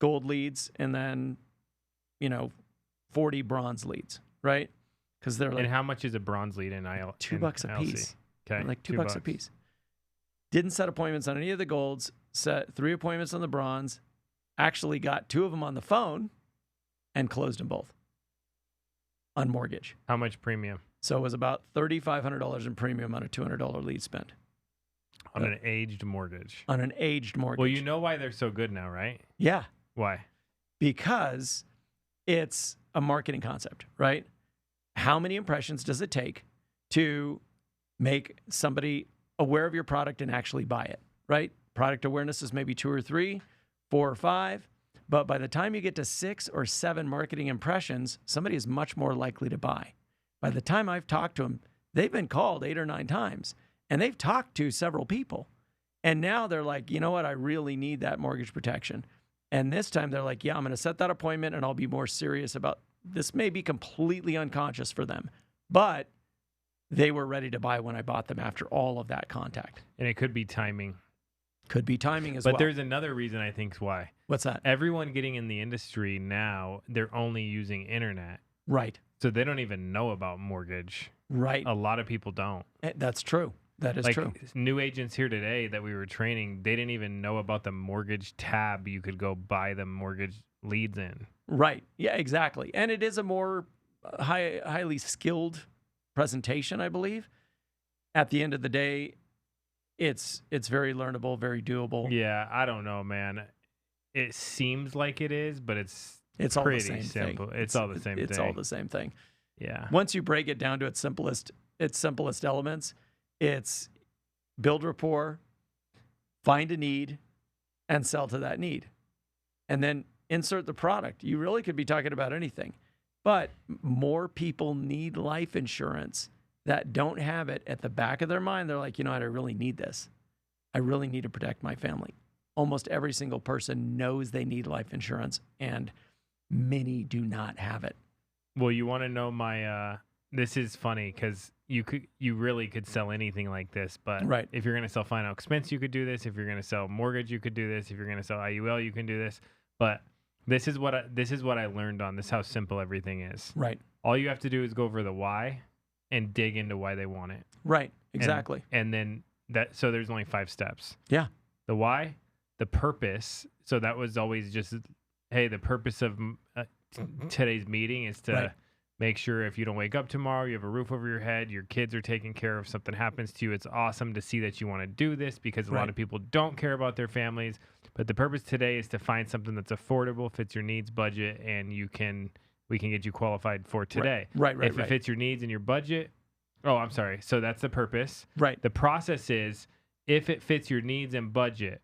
gold leads and then, 40 bronze leads, right? Because they're like, and how much is a bronze lead in IL? $2 a piece. Okay. Like $2 a piece. Didn't set appointments on any of the golds, set 3 appointments on the bronze, actually got 2 of them on the phone, and closed them both on mortgage. How much premium? So it was about $3,500 in premium on a $200 lead spend. On an aged mortgage. On an aged mortgage. Well, you know why they're so good now, right? Yeah. Why? Because it's a marketing concept, right? How many impressions does it take to make somebody aware of your product and actually buy it, right? Product awareness is maybe 2 or 3, 4 or 5. But by the time you get to 6 or 7 marketing impressions, somebody is much more likely to buy. By the time I've talked to them, they've been called 8 or 9 times, and they've talked to several people. And now they're like, you know what? I really need that mortgage protection. And this time they're like, yeah, I'm going to set that appointment and I'll be more serious about this. May be completely unconscious for them, but they were ready to buy when I bought them after all of that contact. And it could be timing. Could be timing as well. But there's another reason I think why. What's that? Everyone getting in the industry now, they're only using internet. Right. So they don't even know about mortgage. Right. A lot of people don't. That's true. That is true. New agents here today that we were training, they didn't even know about the mortgage tab you could go buy the mortgage leads in. Right. Yeah, exactly. And it is a more highly skilled presentation, I believe. At the end of the day, it's very learnable, very doable. Yeah, I don't know, man. It seems like it is, but it's all pretty the same simple. thing. It's all the same thing. It's all the same thing. Yeah. Once you break it down to its simplest elements, it's build rapport, find a need, and sell to that need. And then insert the product. You really could be talking about anything. But more people need life insurance that don't have it at the back of their mind. They're like, you know what? I really need this. I really need to protect my family. Almost every single person knows they need life insurance, and many do not have it. Well, you want to know my this is funny because you really could sell anything like this, but right. If you're going to sell final expense, you could do this. If you're going to sell mortgage, you could do this. If you're going to sell IUL, you can do this. But this is what I learned on this, how simple everything is. Right. All you have to do is go over the why and dig into why they want it. Right. Exactly. And then so there's only 5 steps. Yeah. The why, the purpose. So that was always just, hey, the purpose of today's meeting is to make sure if you don't wake up tomorrow, you have a roof over your head, your kids are taken care of, something happens to you. It's awesome to see that you want to do this because a lot of people don't care about their families. But the purpose today is to find something that's affordable, fits your needs, budget, and we can get you qualified for today. Right. If it fits your needs and your budget, so that's the purpose. Right. The process is, if it fits your needs and budget,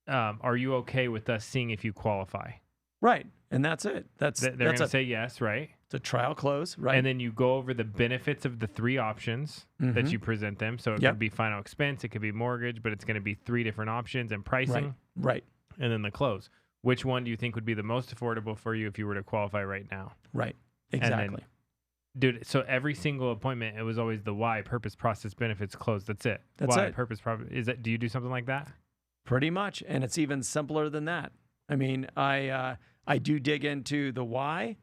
are you okay with us seeing if you qualify? Right. And that's it. They're going to say yes, right? It's a trial close, right? And then you go over the benefits of the 3 options that you present them. So it could be final expense, it could be mortgage, but it's going to be 3 different options and pricing. Right. And then the close. Which one do you think would be the most affordable for you if you were to qualify right now? Right. Exactly. And then, dude, so every single appointment, it was always the why, purpose, process, benefits, close. That's it. That's why, it. Purpose, do you do something like that? Pretty much. And it's even simpler than that. I mean, I do dig into the why,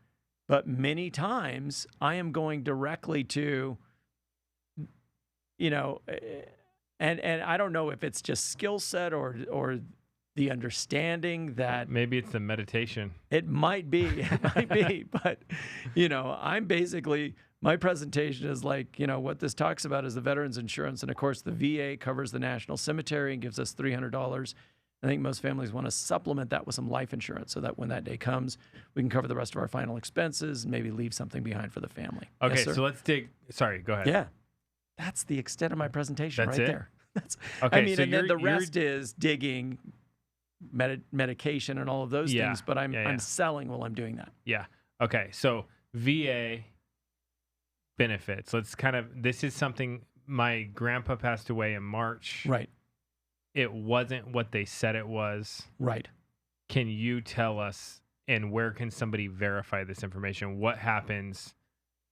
but many times I am going directly to, and I don't know if it's just skill set or the understanding that maybe it's the meditation. It might be, but I'm basically, my presentation is like, what this talks about is the veterans insurance. And of course the VA covers the National Cemetery and gives us $300. I think most families want to supplement that with some life insurance so that when that day comes, we can cover the rest of our final expenses and maybe leave something behind for the family. Okay, yes, so let's sorry, go ahead. Yeah. That's the extent of my presentation there. Okay, I mean, so and then the rest is digging, medication and all of those things, but I'm selling while I'm doing that. Yeah. Okay, so VA benefits. This is something, my grandpa passed away in March. Right. It wasn't what they said it was. Right. Can you tell us, and where can somebody verify this information? What happens?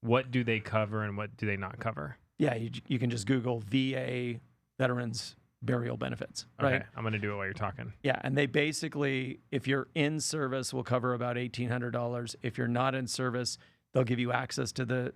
What do they cover and what do they not cover? Yeah, you can just Google VA veterans burial benefits, right? Okay, I'm going to do it while you're talking. Yeah, and they basically, if you're in service, will cover about $1,800. If you're not in service, they'll give you access to the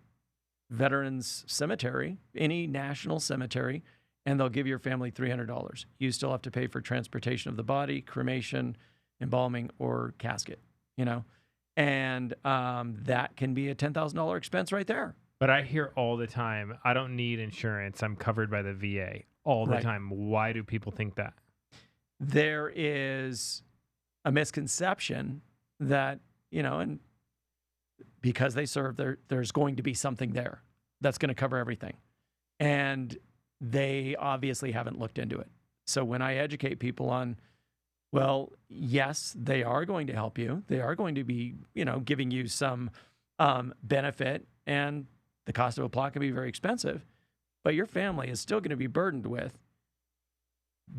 veterans cemetery, any national cemetery, and they'll give your family $300. You still have to pay for transportation of the body, cremation, embalming, or casket, and that can be a $10,000 expense right there. But I hear all the time, I don't need insurance. I'm covered by the VA all the Right. time. Why do people think that? There is a misconception that, and because they serve, there's going to be something there that's going to cover everything. And they obviously haven't looked into it. So when I educate people on, well, yes, they are going to help you. They are going to be, giving you some benefit, and the cost of a plot can be very expensive, but your family is still going to be burdened with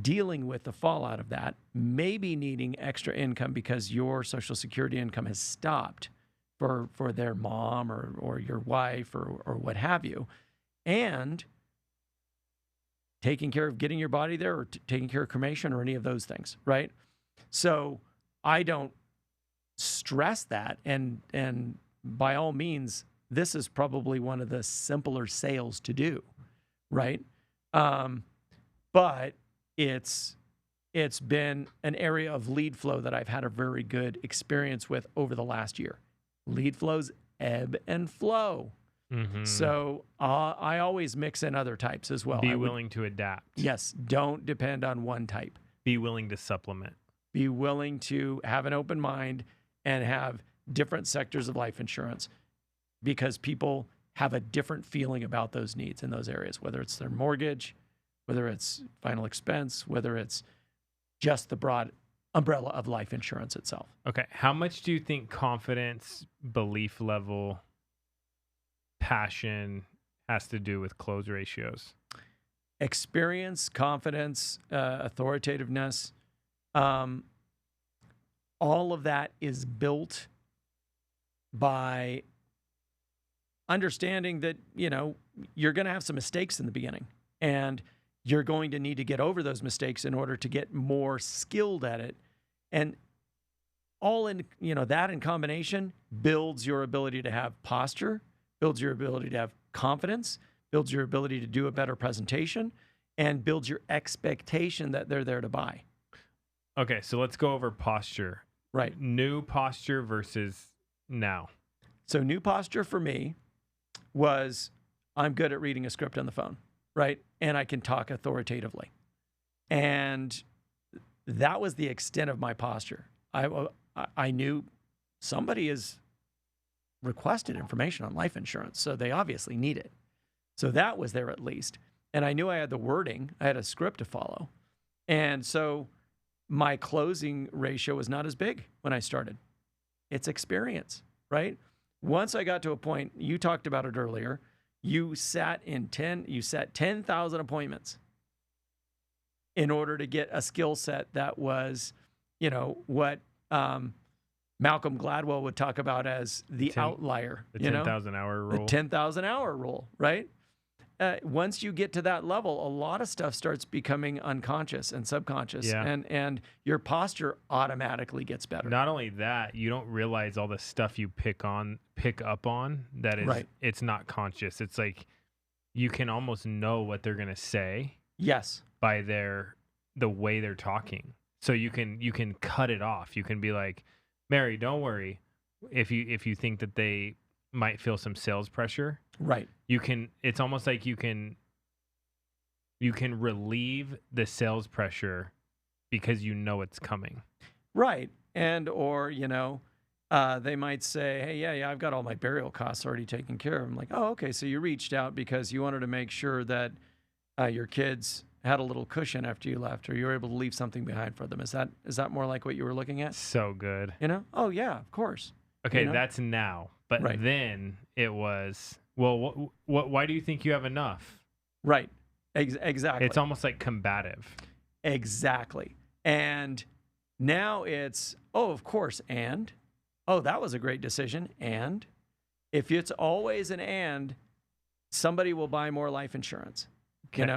dealing with the fallout of that, maybe needing extra income because your Social Security income has stopped for their mom or your wife or what have you, and taking care of getting your body there or taking care of cremation or any of those things, right? So I don't stress that, and by all means, this is probably one of the simpler sales to do, right? But it's been an area of lead flow that I've had a very good experience with over the last year. Lead flows ebb and flow. Mm-hmm. So I always mix in other types as well. Be willing to adapt. Yes, don't depend on one type. Be willing to supplement. Be willing to have an open mind and have different sectors of life insurance, because people have a different feeling about those needs in those areas, whether it's their mortgage, whether it's final expense, whether it's just the broad umbrella of life insurance itself. Okay. How much do you think confidence, belief level, passion has to do with close ratios? Experience, confidence, authoritativeness, all of that is built by understanding that, you're going to have some mistakes in the beginning, and you're going to need to get over those mistakes in order to get more skilled at it. And all in, that in combination builds your ability to have posture, builds your ability to have confidence, builds your ability to do a better presentation, and builds your expectation that they're there to buy. Okay, so let's go over posture. Right. New posture versus now. So new posture for me was, I'm good at reading a script on the phone, right? And I can talk authoritatively. And that was the extent of my posture. I knew somebody has requested information on life insurance, so they obviously need it. So that was there at least. And I knew I had the wording. I had a script to follow. And so my closing ratio was not as big when I started. It's experience, right? Once I got to a point, you talked about it earlier, you set 10,000 appointments in order to get a skill set that was, what Malcolm Gladwell would talk about as the outlier. The 10,000 hour rule. The 10,000 hour rule, right? Once you get to that level, a lot of stuff starts becoming unconscious and subconscious, Yeah. and your posture automatically gets better. Not only that, you don't realize all the stuff you pick up on that is Right. It's not conscious. It's like you can almost know what they're gonna say Yes. by the way they're talking. So you can cut it off. You can be like, Mary, don't worry. If you think that they might feel some sales pressure, Right. it's almost like you can relieve the sales pressure because you know it's coming. Right. And, or, they might say, hey, yeah, I've got all my burial costs already taken care of. I'm like, oh, okay. So you reached out because you wanted to make sure that your kids had a little cushion after you left, or you were able to leave something behind for them. Is that more like what you were looking at? So good. Oh yeah, of course. Okay, that's now. But Right. then it was, well, why do you think you have enough? Right. Exactly. It's almost like combative. Exactly. And now it's, oh, of course, and, oh, that was a great decision. And if it's always an and, somebody will buy more life insurance, Okay.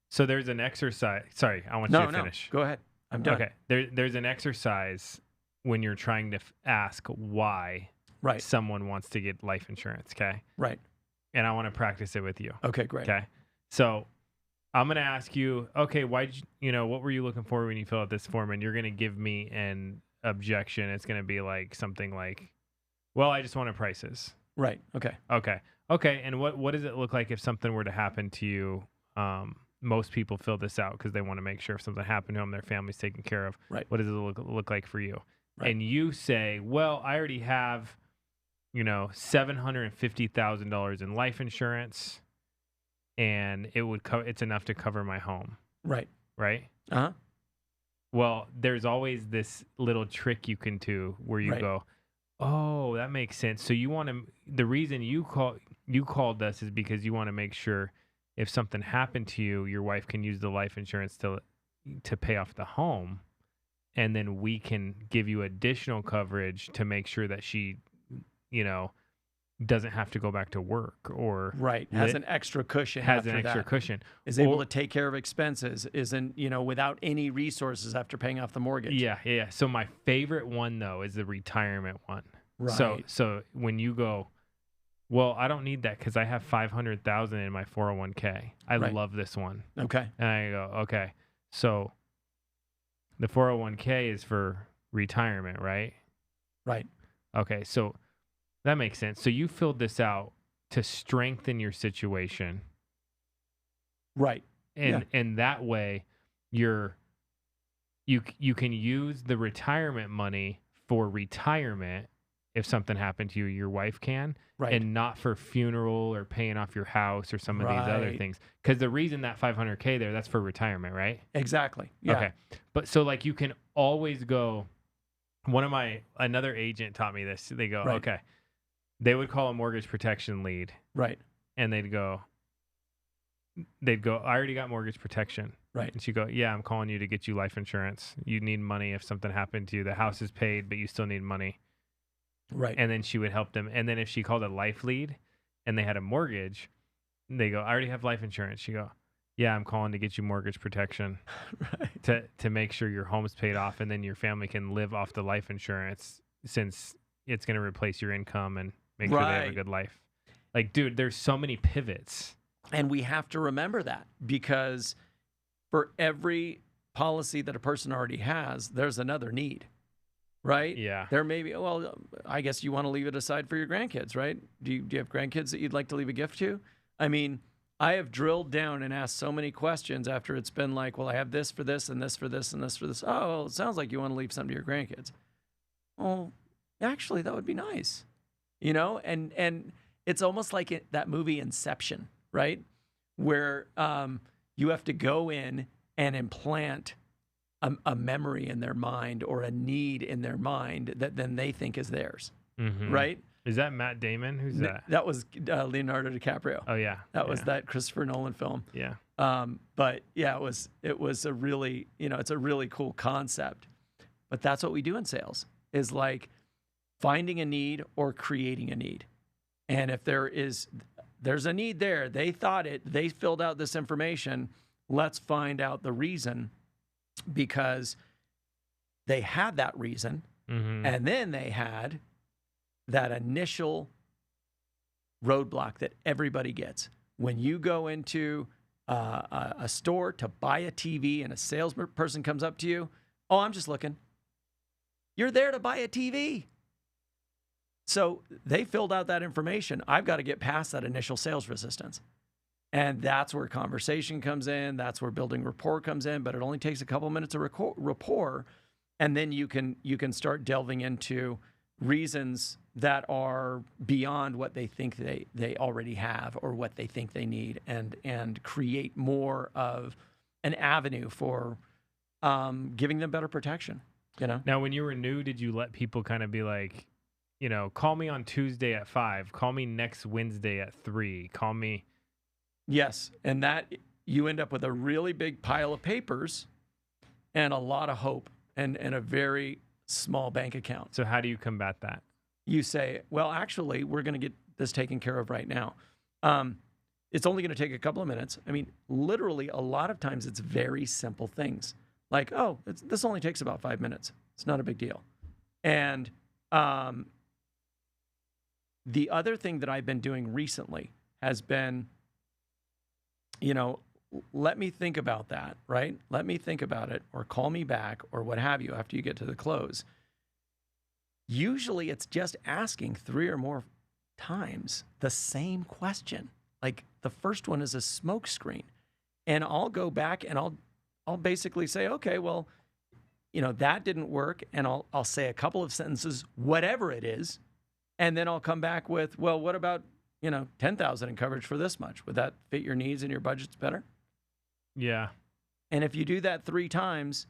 So there's an exercise. Sorry, I want you to finish. Go ahead. I'm done. Okay. There's an exercise when you're trying to ask why Right. someone wants to get life insurance, okay? Right. And I want to practice it with you. Okay, great. Okay. So I'm going to ask you, okay, what were you looking for when you filled out this form? And you're going to give me an objection. It's going to be like something like, well, I just wanted prices. Right. Okay. Okay. Okay. And what does it look like if something were to happen to you? Most people fill this out because they want to make sure if something happened to them, their family's taken care of. Right. What does it look like for you? Right. And you say, well, I already have, $750,000 in life insurance, and it's enough to cover my home. Right. Right. Uh-huh. Well, there's always this little trick you can do where you Right. go, oh, that makes sense. So the reason you called us is because you want to make sure if something happened to you, your wife can use the life insurance to pay off the home, and then we can give you additional coverage to make sure that she, doesn't have to go back to work or Right. Has an extra cushion. Cushion. Is able to take care of expenses, isn't, without any resources after paying off the mortgage. Yeah. So my favorite one though is the retirement one. Right. So when you go, well, I don't need that because I have 500,000 in my 401k. I Right. love this one. Okay. And I go, okay. So the 401k is for retirement, right? Right. Okay. So that makes sense. So you filled this out to strengthen your situation. Right. And that way you can use the retirement money for retirement if something happened to you, your wife can, Right. and not for funeral or paying off your house or some of these other Right. things. Because the reason that 500K there, that's for retirement, right? Exactly. Yeah. Okay. But so like you can always go, another agent taught me this. They go, Right. okay. They would call a mortgage protection lead Right. and they'd go, I already got mortgage protection. Right. And she'd go, yeah, I'm calling you to get you life insurance. You need money if something happened to you. The house is paid, but you still need money. Right. And then she would help them. And then if she called a life lead and they had a mortgage, they go, I already have life insurance. She go, yeah, I'm calling to get you mortgage protection Right. to make sure your home's paid off and then your family can live off the life insurance since it's going to replace your income and make sure they have a Right. good life. Like, dude, there's so many pivots. And we have to remember that because for every policy that a person already has, there's another need, right? Yeah. There may be, well, I guess you want to leave it aside for your grandkids, right? Do you have grandkids that you'd like to leave a gift to? I mean, I have drilled down and asked so many questions after it's been like, well, I have this for this and this for this and this for this. Oh, well, it sounds like you want to leave some to your grandkids. Well, actually, that would be nice, and it's almost like that movie Inception, right? Where you have to go in and implant a memory in their mind or a need in their mind that then they think is theirs, right? Is that Matt Damon? Who's that? That was Leonardo DiCaprio. Oh yeah, That was that Christopher Nolan film. Yeah. But yeah, it was a really, it's a really cool concept. But that's what we do in sales is like finding a need or creating a need. And if there's a need there, they filled out this information. Let's find out the reason because they had that reason. And then they had that initial roadblock that everybody gets. When you go into a store to buy a TV and a salesperson comes up to you, oh, I'm just looking. You're there to buy a TV. So they filled out that information. I've got to get past that initial sales resistance. And that's where conversation comes in. That's where building rapport comes in. But it only takes a couple minutes of rapport. And then you can start delving into reasons that are beyond what they think they already have or what they think they need and create more of an avenue for giving them better protection. Now, when you were new, did you let people kind of be like, call me on Tuesday at 5, call me next Wednesday at 3, call me? Yes. And that you end up with a really big pile of papers and a lot of hope and a very small bank account. So how do you combat that? You say, well, actually, we're going to get this taken care of right now. It's only going to take a couple of minutes. I mean, literally, a lot of times it's very simple things. Like, oh, this only takes about 5 minutes. It's not a big deal. And the other thing that I've been doing recently has been, let me think about that, right? Let me think about it, or call me back, or what have you after you get to the close. Usually it's just asking 3 or more times the same question. Like the first one is a smoke screen. And I'll go back and I'll basically say, okay, well, that didn't work. And I'll say a couple of sentences, whatever it is. And then I'll come back with, well, what about, 10,000 in coverage for this much? Would that fit your needs and your budgets better? Yeah. And if you do that 3 times,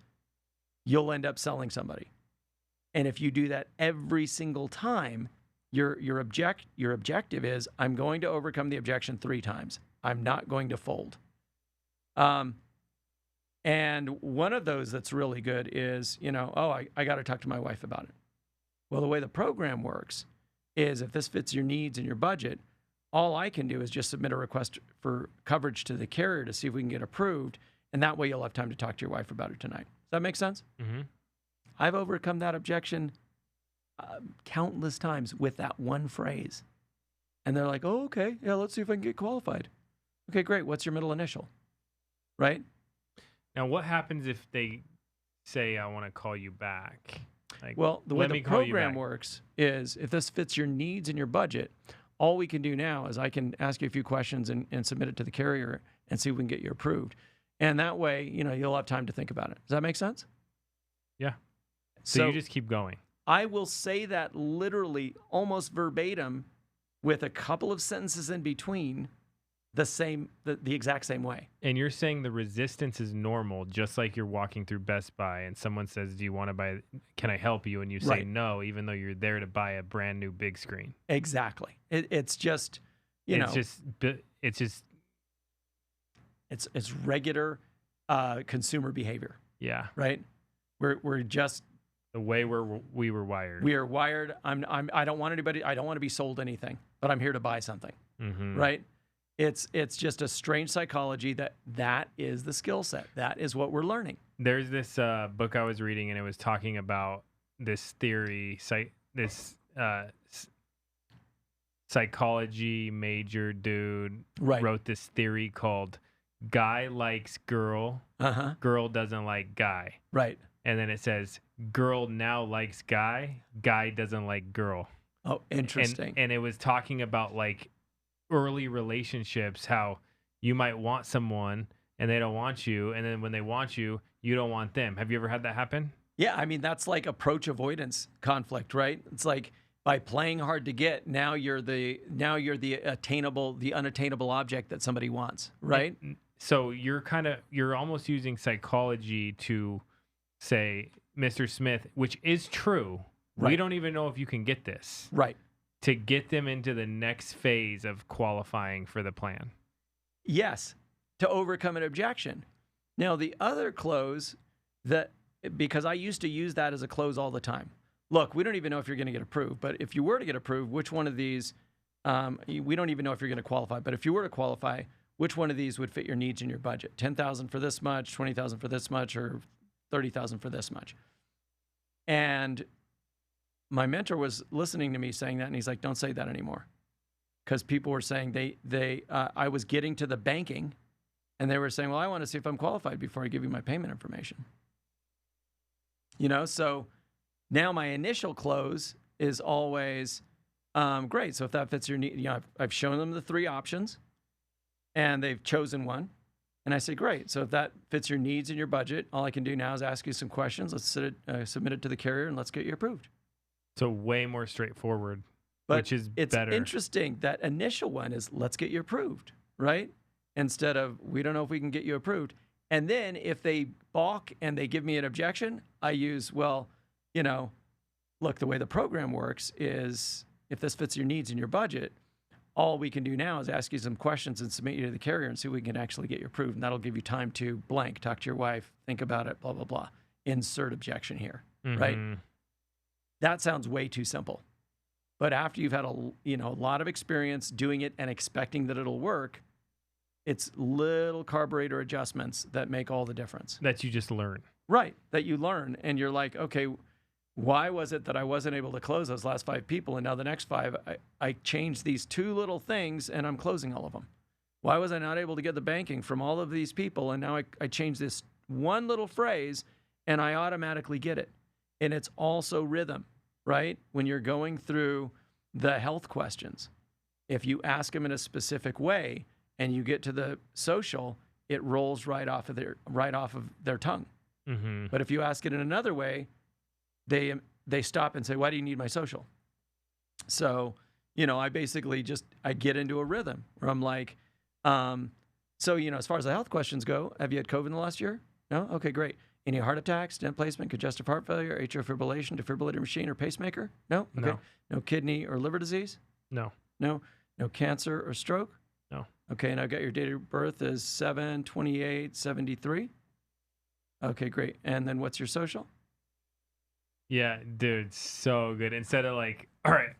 you'll end up selling somebody. And if you do that every single time, your objective is, I'm going to overcome the objection 3 times. I'm not going to fold. And one of those that's really good is, I got to talk to my wife about it. Well, the way the program works is if this fits your needs and your budget, all I can do is just submit a request for coverage to the carrier to see if we can get approved. And that way you'll have time to talk to your wife about it tonight. Does that make sense? Mm-hmm. I've overcome that objection countless times with that one phrase. And they're like, oh, okay, yeah, let's see if I can get qualified. Okay, great. What's your middle initial? Right? Now, what happens if they say, I want to call you back? Like, well, the way the program back. works is if this fits your needs and your budget, all we can do now is I can ask you a few questions and submit it to the carrier and see if we can get you approved. And that way, you'll have time to think about it. Does that make sense? Yeah. So you just keep going. I will say that literally almost verbatim with a couple of sentences in between the exact same way. And you're saying the resistance is normal, just like you're walking through Best Buy and someone says, do you want to buy, can I help you? And you say Right. no, even though you're there to buy a brand new big screen. Exactly. It's just, it's regular consumer behavior. Yeah. Right. We're just the way we were wired. We are wired. I don't want to be sold anything, but I'm here to buy something. Mm-hmm. Right. It's just a strange psychology that is the skill set. That is what we're learning. There's this book I was reading, and it was talking about this theory, psychology major dude wrote this theory called guy likes girl, girl doesn't like guy. Right. And then it says girl now likes guy, guy doesn't like girl. Oh, interesting. And it was talking about like early relationships, how you might want someone and they don't want you, and then when they want you, you don't want them. Have you ever had that happen? Yeah, I mean that's like approach avoidance conflict, right? It's like by playing hard to get, now you're the unattainable object that somebody wants, right? So you're almost using psychology to say, Mr. Smith, which is true. Right. We don't even know if you can get this. Right. To get them into the next phase of qualifying for the plan. Yes, to overcome an objection. Now, the other close, because I used to use that as a close all the time. Look, we don't even know if you're going to get approved, but if you were to get approved, which one of these, we don't even know if you're going to qualify, but if you were to qualify, which one of these would fit your needs and your budget? 10,000 for this much, 20,000 for this much, or 30,000 for this much? And my mentor was listening to me saying that, and he's like, don't say that anymore. Because people were saying I was getting to the banking, and they were saying, well, I want to see if I'm qualified before I give you my payment information. So now my initial close is always, great. So if that fits your need, I've shown them the 3 options, and they've chosen one. And I say, great. So if that fits your needs and your budget, all I can do now is ask you some questions. Let's submit it to the carrier, and let's get you approved. So way more straightforward, but which is it's better. Interesting. That initial one is let's get you approved, right? Instead of we don't know if we can get you approved. And then if they balk and they give me an objection, I use, look, the way the program works is if this fits your needs and your budget, all we can do now is ask you some questions and submit you to the carrier and see if we can actually get you approved. And that'll give you time to blank, talk to your wife, think about it, blah, blah, blah. Insert objection here, right? That sounds way too simple. But after you've had a lot of experience doing it and expecting that it'll work, it's little carburetor adjustments that make all the difference. That you just learn. Right, that you learn. And you're like, okay, why was it that I wasn't able to close those last 5 people? And now the next 5, I changed these 2 little things and I'm closing all of them. Why was I not able to get the banking from all of these people? And now I change this one little phrase and I automatically get it. And it's also rhythm, right? When you're going through the health questions, if you ask them in a specific way and you get to the social, it rolls right off of their tongue. Mm-hmm. But if you ask it in another way, they stop and say, "Why do you need my social?" So, I basically I get into a rhythm where I'm like, so, as far as the health questions go, have you had COVID in the last year? No? Okay, great. Any heart attacks, stent placement, congestive heart failure, atrial fibrillation, defibrillator machine, or pacemaker? No? Okay. No. No kidney or liver disease? No. No? No cancer or stroke? No. Okay, and I've got your date of birth is 7/28/73. Okay, great. And then what's your social? Yeah, dude, so good. Instead of like, all right,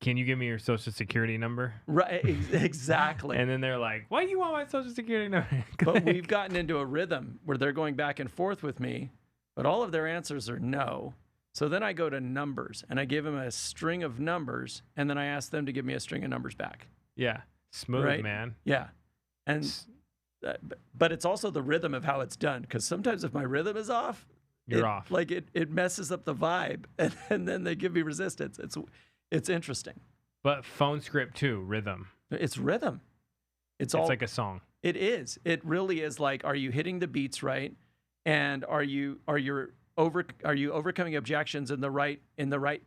can you give me your social security number? Right, exactly. And then they're like, why do you want my social security number? But we've gotten into a rhythm where they're going back and forth with me, but all of their answers are no. So then I go to numbers and I give them a string of numbers and then I ask them to give me a string of numbers back. Yeah, smooth, right? man. Yeah. And but it's also the rhythm of how it's done, because sometimes if my rhythm is off, you're off. Like it messes up the vibe, and then they give me resistance. It's interesting. But phone script too, rhythm. It's rhythm. It's like a song. It is. It really is. Like, are you hitting the beats right? And are you overcoming objections in the right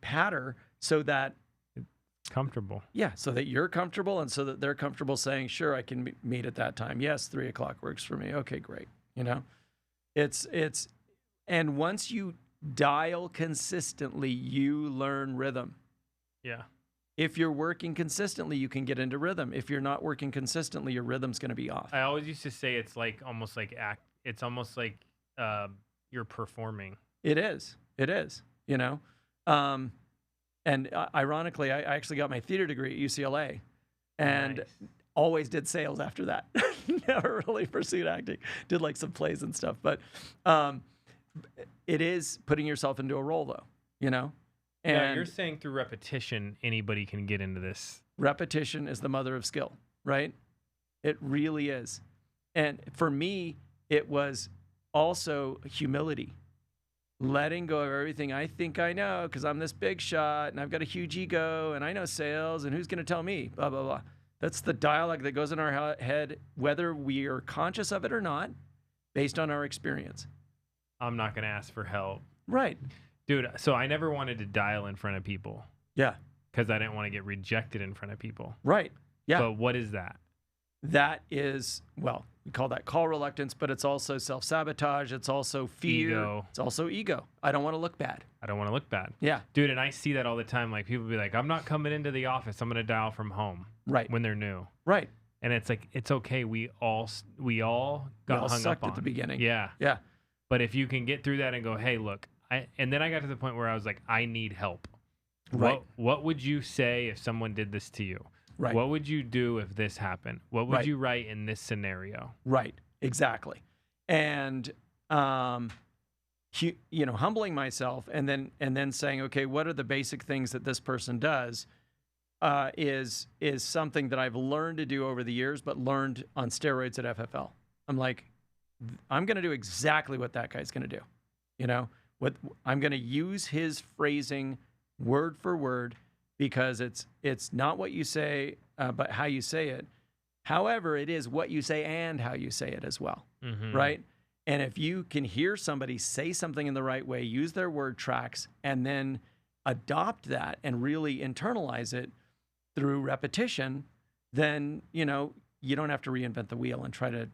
pattern so that it's comfortable? Yeah, so that you're comfortable and so that they're comfortable saying, sure, I can meet at that time. Yes, 3:00 works for me. Okay, great. It's and once you dial consistently, you learn rhythm. Yeah. If you're working consistently, you can get into rhythm. If you're not working consistently, your rhythm's going to be off. I always used to say it's like almost like it's almost like you're performing. It is. And ironically, I actually got my theater degree at U.C.L.A. and Nice. always did sales after that. Never really pursued acting. Did like some plays and stuff. But it is putting yourself into a role, though, And yeah, you're saying through repetition, anybody can get into this. Repetition is the mother of skill, right? It really is. And for me, it was also humility. Letting go of everything I think I know because I'm this big shot and I've got a huge ego and I know sales and who's going to tell me, blah, blah, blah. That's the dialogue that goes in our head, whether we are conscious of it or not, based on our experience. I'm not going to ask for help. Right. Dude, so I never wanted to dial in front of people. Yeah. Because I didn't want to get rejected in front of people. Right. Yeah. But what is that? That is, well, we call that call reluctance, but it's also self-sabotage. It's also fear. Ego. It's also ego. I don't want to look bad. I don't want to look bad. Yeah. Dude, and I see that all the time. Like, people be like, I'm not coming into the office. I'm going to dial from home. Right. When they're new. Right. And it's like, it's okay. We all got hung up on at the beginning. Yeah. Yeah. But if you can get through that and go, hey, look, and then I got to the point where I was like, I need help. Right. What would you say if someone did this to you? Right. What would you do if this happened? What would you write in this scenario? Right. Exactly. And, humbling myself and then saying, okay, what are the basic things that this person does is something that I've learned to do over the years, but learned on steroids at FFL. I'm like, I'm going to do exactly what that guy's going to do. What I'm going to use his phrasing word for word, because it's not what you say, but how you say it. However, it is what you say and how you say it as well, right? And if you can hear somebody say something in the right way, use their word tracks, and then adopt that and really internalize it through repetition, then, you don't have to reinvent the wheel and try to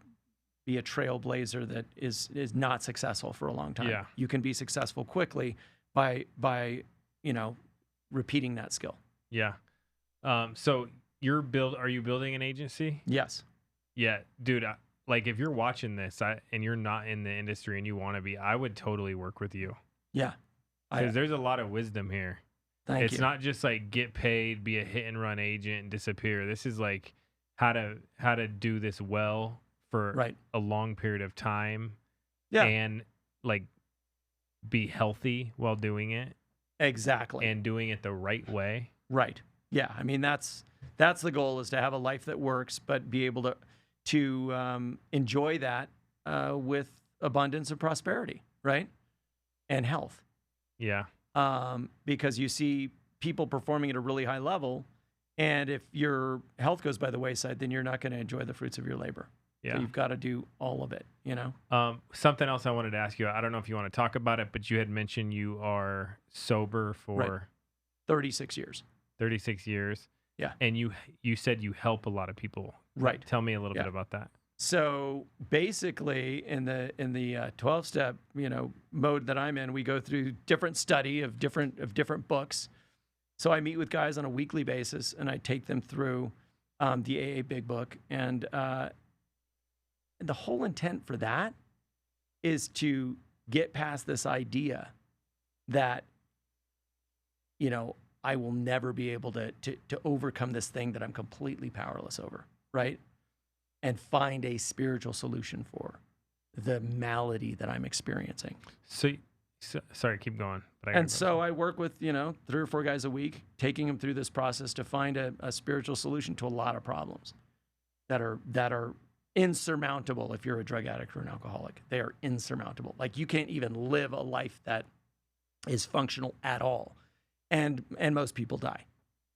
be a trailblazer that is not successful for a long time. Yeah. You can be successful quickly by repeating that skill. Yeah. So are you building an agency? Yes. Yeah, dude. Like, if you're watching this and you're not in the industry and you want to be, I would totally work with you. Yeah. Because there's a lot of wisdom here. Thank you. It's not just like get paid, be a hit and run agent and disappear. This is like how to do this well for a long period of time. Yeah. And like be healthy while doing it. Exactly. And doing it the right way. Right. Yeah, I mean that's the goal, is to have a life that works, but be able to enjoy that with abundance and prosperity, right? And health. Yeah. Because you see people performing at a really high level, and if your health goes by the wayside, then you're not going to enjoy the fruits of your labor. Yeah. So you've got to do all of it, you know? Something else I wanted to ask you, I don't know if you want to talk about it, but you had mentioned you are sober for Right. 36 years. 36 years. Yeah. And you said you help a lot of people. Right. Tell me a little Yeah. bit about that. So basically, in the 12-step mode that I'm in, we go through different study of different books. So I meet with guys on a weekly basis, and I take them through the AA Big Book, and the whole intent for that is to get past this idea that I will never be able to overcome this thing that I'm completely powerless over, right? And find a spiritual solution for the malady that I'm experiencing. So sorry, keep going. And so I work with, 3 or 4 guys a week, taking them through this process to find a spiritual solution to a lot of problems that are insurmountable if you're a drug addict or an alcoholic. They are insurmountable. Like, you can't even live a life that is functional at all. And most people die.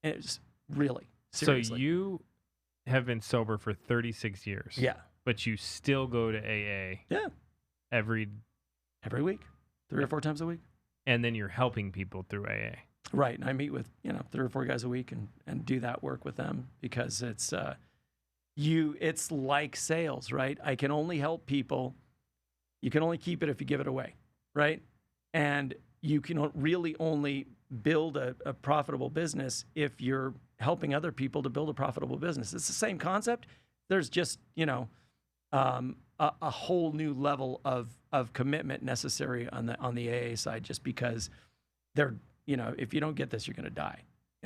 And it's really, seriously. So you have been sober for 36 years. Yeah. But you still go to AA. Yeah. Every week, 3 or 4 times a week. And then you're helping people through AA. Right. And I meet with, 3 or 4 guys a week and do that work with them, because it's like sales, right? I can only help people. You can only keep it if you give it away, right? And you can really only build a profitable business if you're helping other people to build a profitable business. It's the same concept. There's just, a whole new level of commitment necessary on the AA side, just because if you don't get this, you're going to die.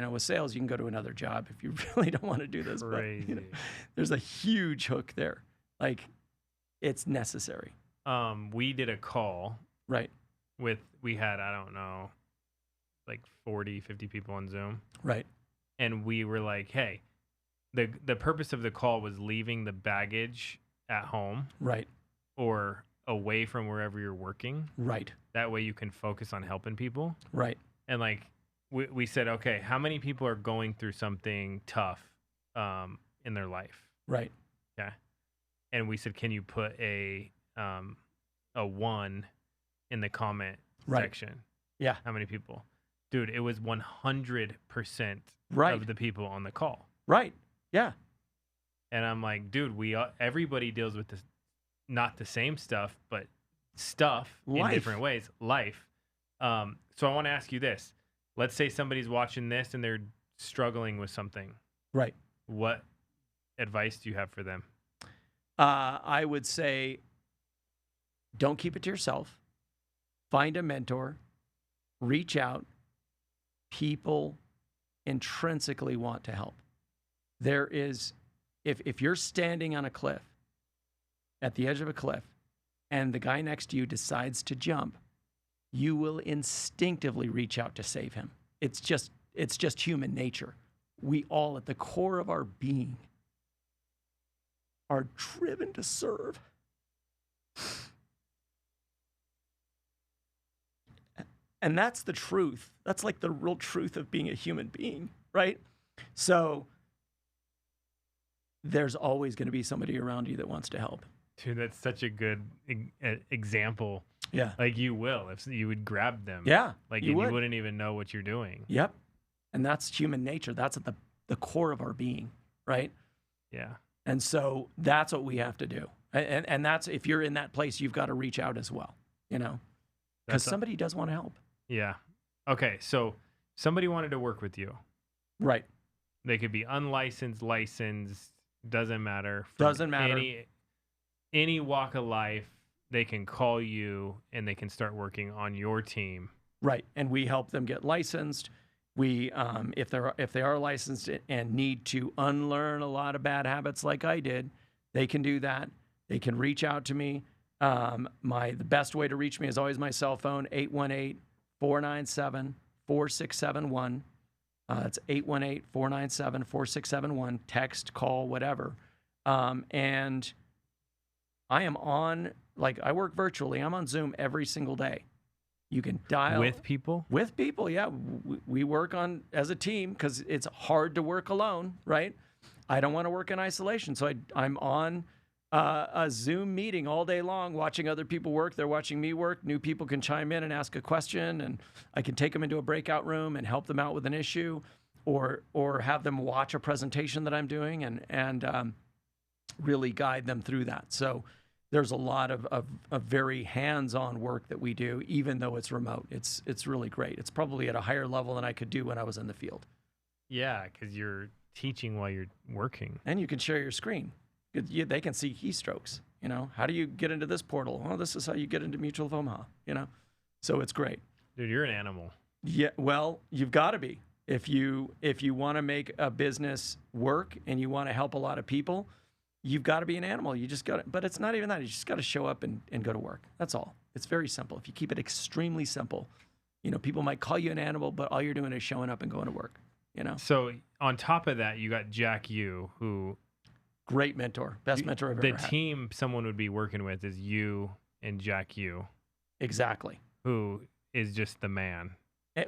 With sales, you can go to another job if you really don't want to do this. Crazy. But, there's a huge hook there. Like, it's necessary. We did a call. Right. We had, I don't know, like 40, 50 people on Zoom. Right. And we were like, hey, the purpose of the call was leaving the baggage at home. Right. Or away from wherever you're working. Right. That way you can focus on helping people. Right. And like, we said, okay, how many people are going through something tough in their life? Right. Yeah. And we said, can you put a 1 in the comment section? Yeah. How many people? Dude, it was 100% of the people on the call. Right. Yeah. And I'm like, dude, everybody deals with this, not the same stuff, but stuff in different ways. Life. So I want to ask you this. Let's say somebody's watching this and they're struggling with something. Right. What advice do you have for them? I would say, don't keep it to yourself. Find a mentor. Reach out. People intrinsically want to help. There is, if you're standing on a cliff, at the edge of a cliff, and the guy next to you decides to jump, you will instinctively reach out to save him. It's just human nature. We all, at the core of our being, are driven to serve. And that's the truth. That's like the real truth of being a human being, right? So there's always going to be somebody around you that wants to help. Dude, that's such a good example. Yeah. Like, you will, if you would grab them. Yeah. Like, you wouldn't even know what you're doing. Yep. And that's human nature. That's at the core of our being, right? Yeah. And so that's what we have to do. And that's, if you're in that place, you've got to reach out as well, because somebody does want to help. Yeah. Okay. So somebody wanted to work with you. Right. They could be unlicensed, licensed, doesn't matter. Doesn't matter. Any walk of life, they can call you and they can start working on your team. Right. And we help them get licensed. We, if they are licensed and need to unlearn a lot of bad habits like I did, they can do that. They can reach out to me. The best way to reach me is always my cell phone, 818-497-4671. It's 818-497-4671. Text, call, whatever. And I am on, like, I work virtually. I'm on Zoom every single day. You can dial With people? With people, yeah. We work on as a team because it's hard to work alone, right? I don't want to work in isolation, so I'm on a Zoom meeting all day long, watching other people work. They're watching me work. New people can chime in and ask a question, and I can take them into a breakout room and help them out with an issue, or have them watch a presentation that I'm doing and really guide them through that. So there's a lot of very hands-on work that we do, even though it's remote. It's really great. It's probably at a higher level than I could do when I was in the field. Yeah, because you're teaching while you're working. And you can share your screen. They can see keystrokes. You know, how do you get into this portal? Well, this is how you get into Mutual of Omaha. You know, so it's great. Dude, you're an animal. Yeah, well, you've got to be. If you want to make a business work and you want to help a lot of people, you've got to be an animal. You just got to, but it's not even that. You just got to show up and go to work. That's all. It's very simple. If you keep it extremely simple, you know, people might call you an animal, but all you're doing is showing up and going to work, you know? So on top of that, you got Jack Yu, who... Great mentor. Best mentor I've ever had. The team someone would be working with is you and Jack Yu. Exactly. Who is just the man.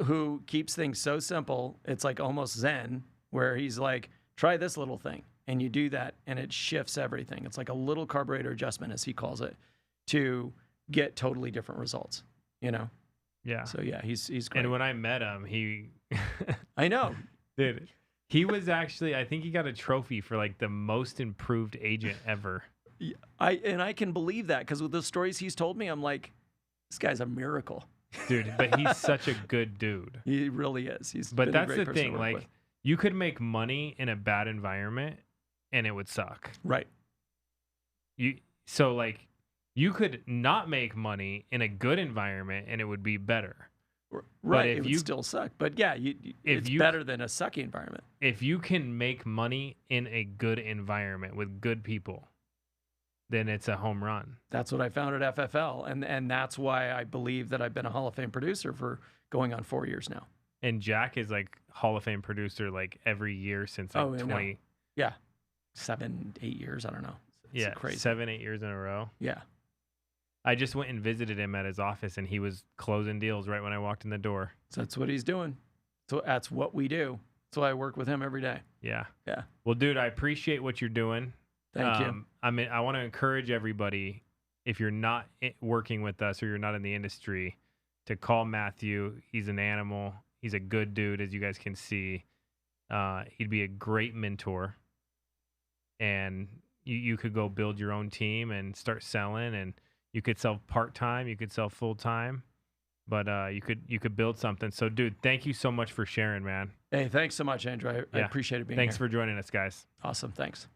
Who keeps things so simple, it's like almost Zen, where he's like, try this little thing. And you do that, and it shifts everything. It's like a little carburetor adjustment, as he calls it, to get totally different results, you know? Yeah. So, yeah, he's great. And when I met him, he... I know. Dude, he was actually, I think he got a trophy for like the most improved agent ever. I can believe that, because with the stories he's told me, I'm like, this guy's a miracle. Dude, but he's such a good dude. He really is. But that's the thing, like, you could make money in a bad environment and it would suck. Right. So like you could not make money in a good environment and it would be better. Right, it would still suck. But yeah, it's better than a sucky environment. If you can make money in a good environment with good people, then it's a home run. That's what I found at FFL. And that's why I believe that I've been a Hall of Fame producer for going on 4 years now. And Jack is like Hall of Fame producer like every year since like 20. No. Yeah. 7, 8 years. I don't know. It's crazy. 7, 8 years in a row. Yeah. I just went and visited him at his office, and he was closing deals right when I walked in the door. So that's what he's doing. So that's what we do. That's why I work with him every day. Yeah. Yeah. Well, dude, I appreciate what you're doing. Thank you. I mean, I want to encourage everybody, if you're not working with us or you're not in the industry, to call Matthew. He's an animal. He's a good dude, as you guys can see. He'd be a great mentor. And you could go build your own team and start selling, and you could sell part-time, you could sell full-time, but you could build something. So, dude, thank you so much for sharing, man. Hey, thanks so much, Andrew. I appreciate it being here. Thanks for joining us, guys. Awesome. Thanks.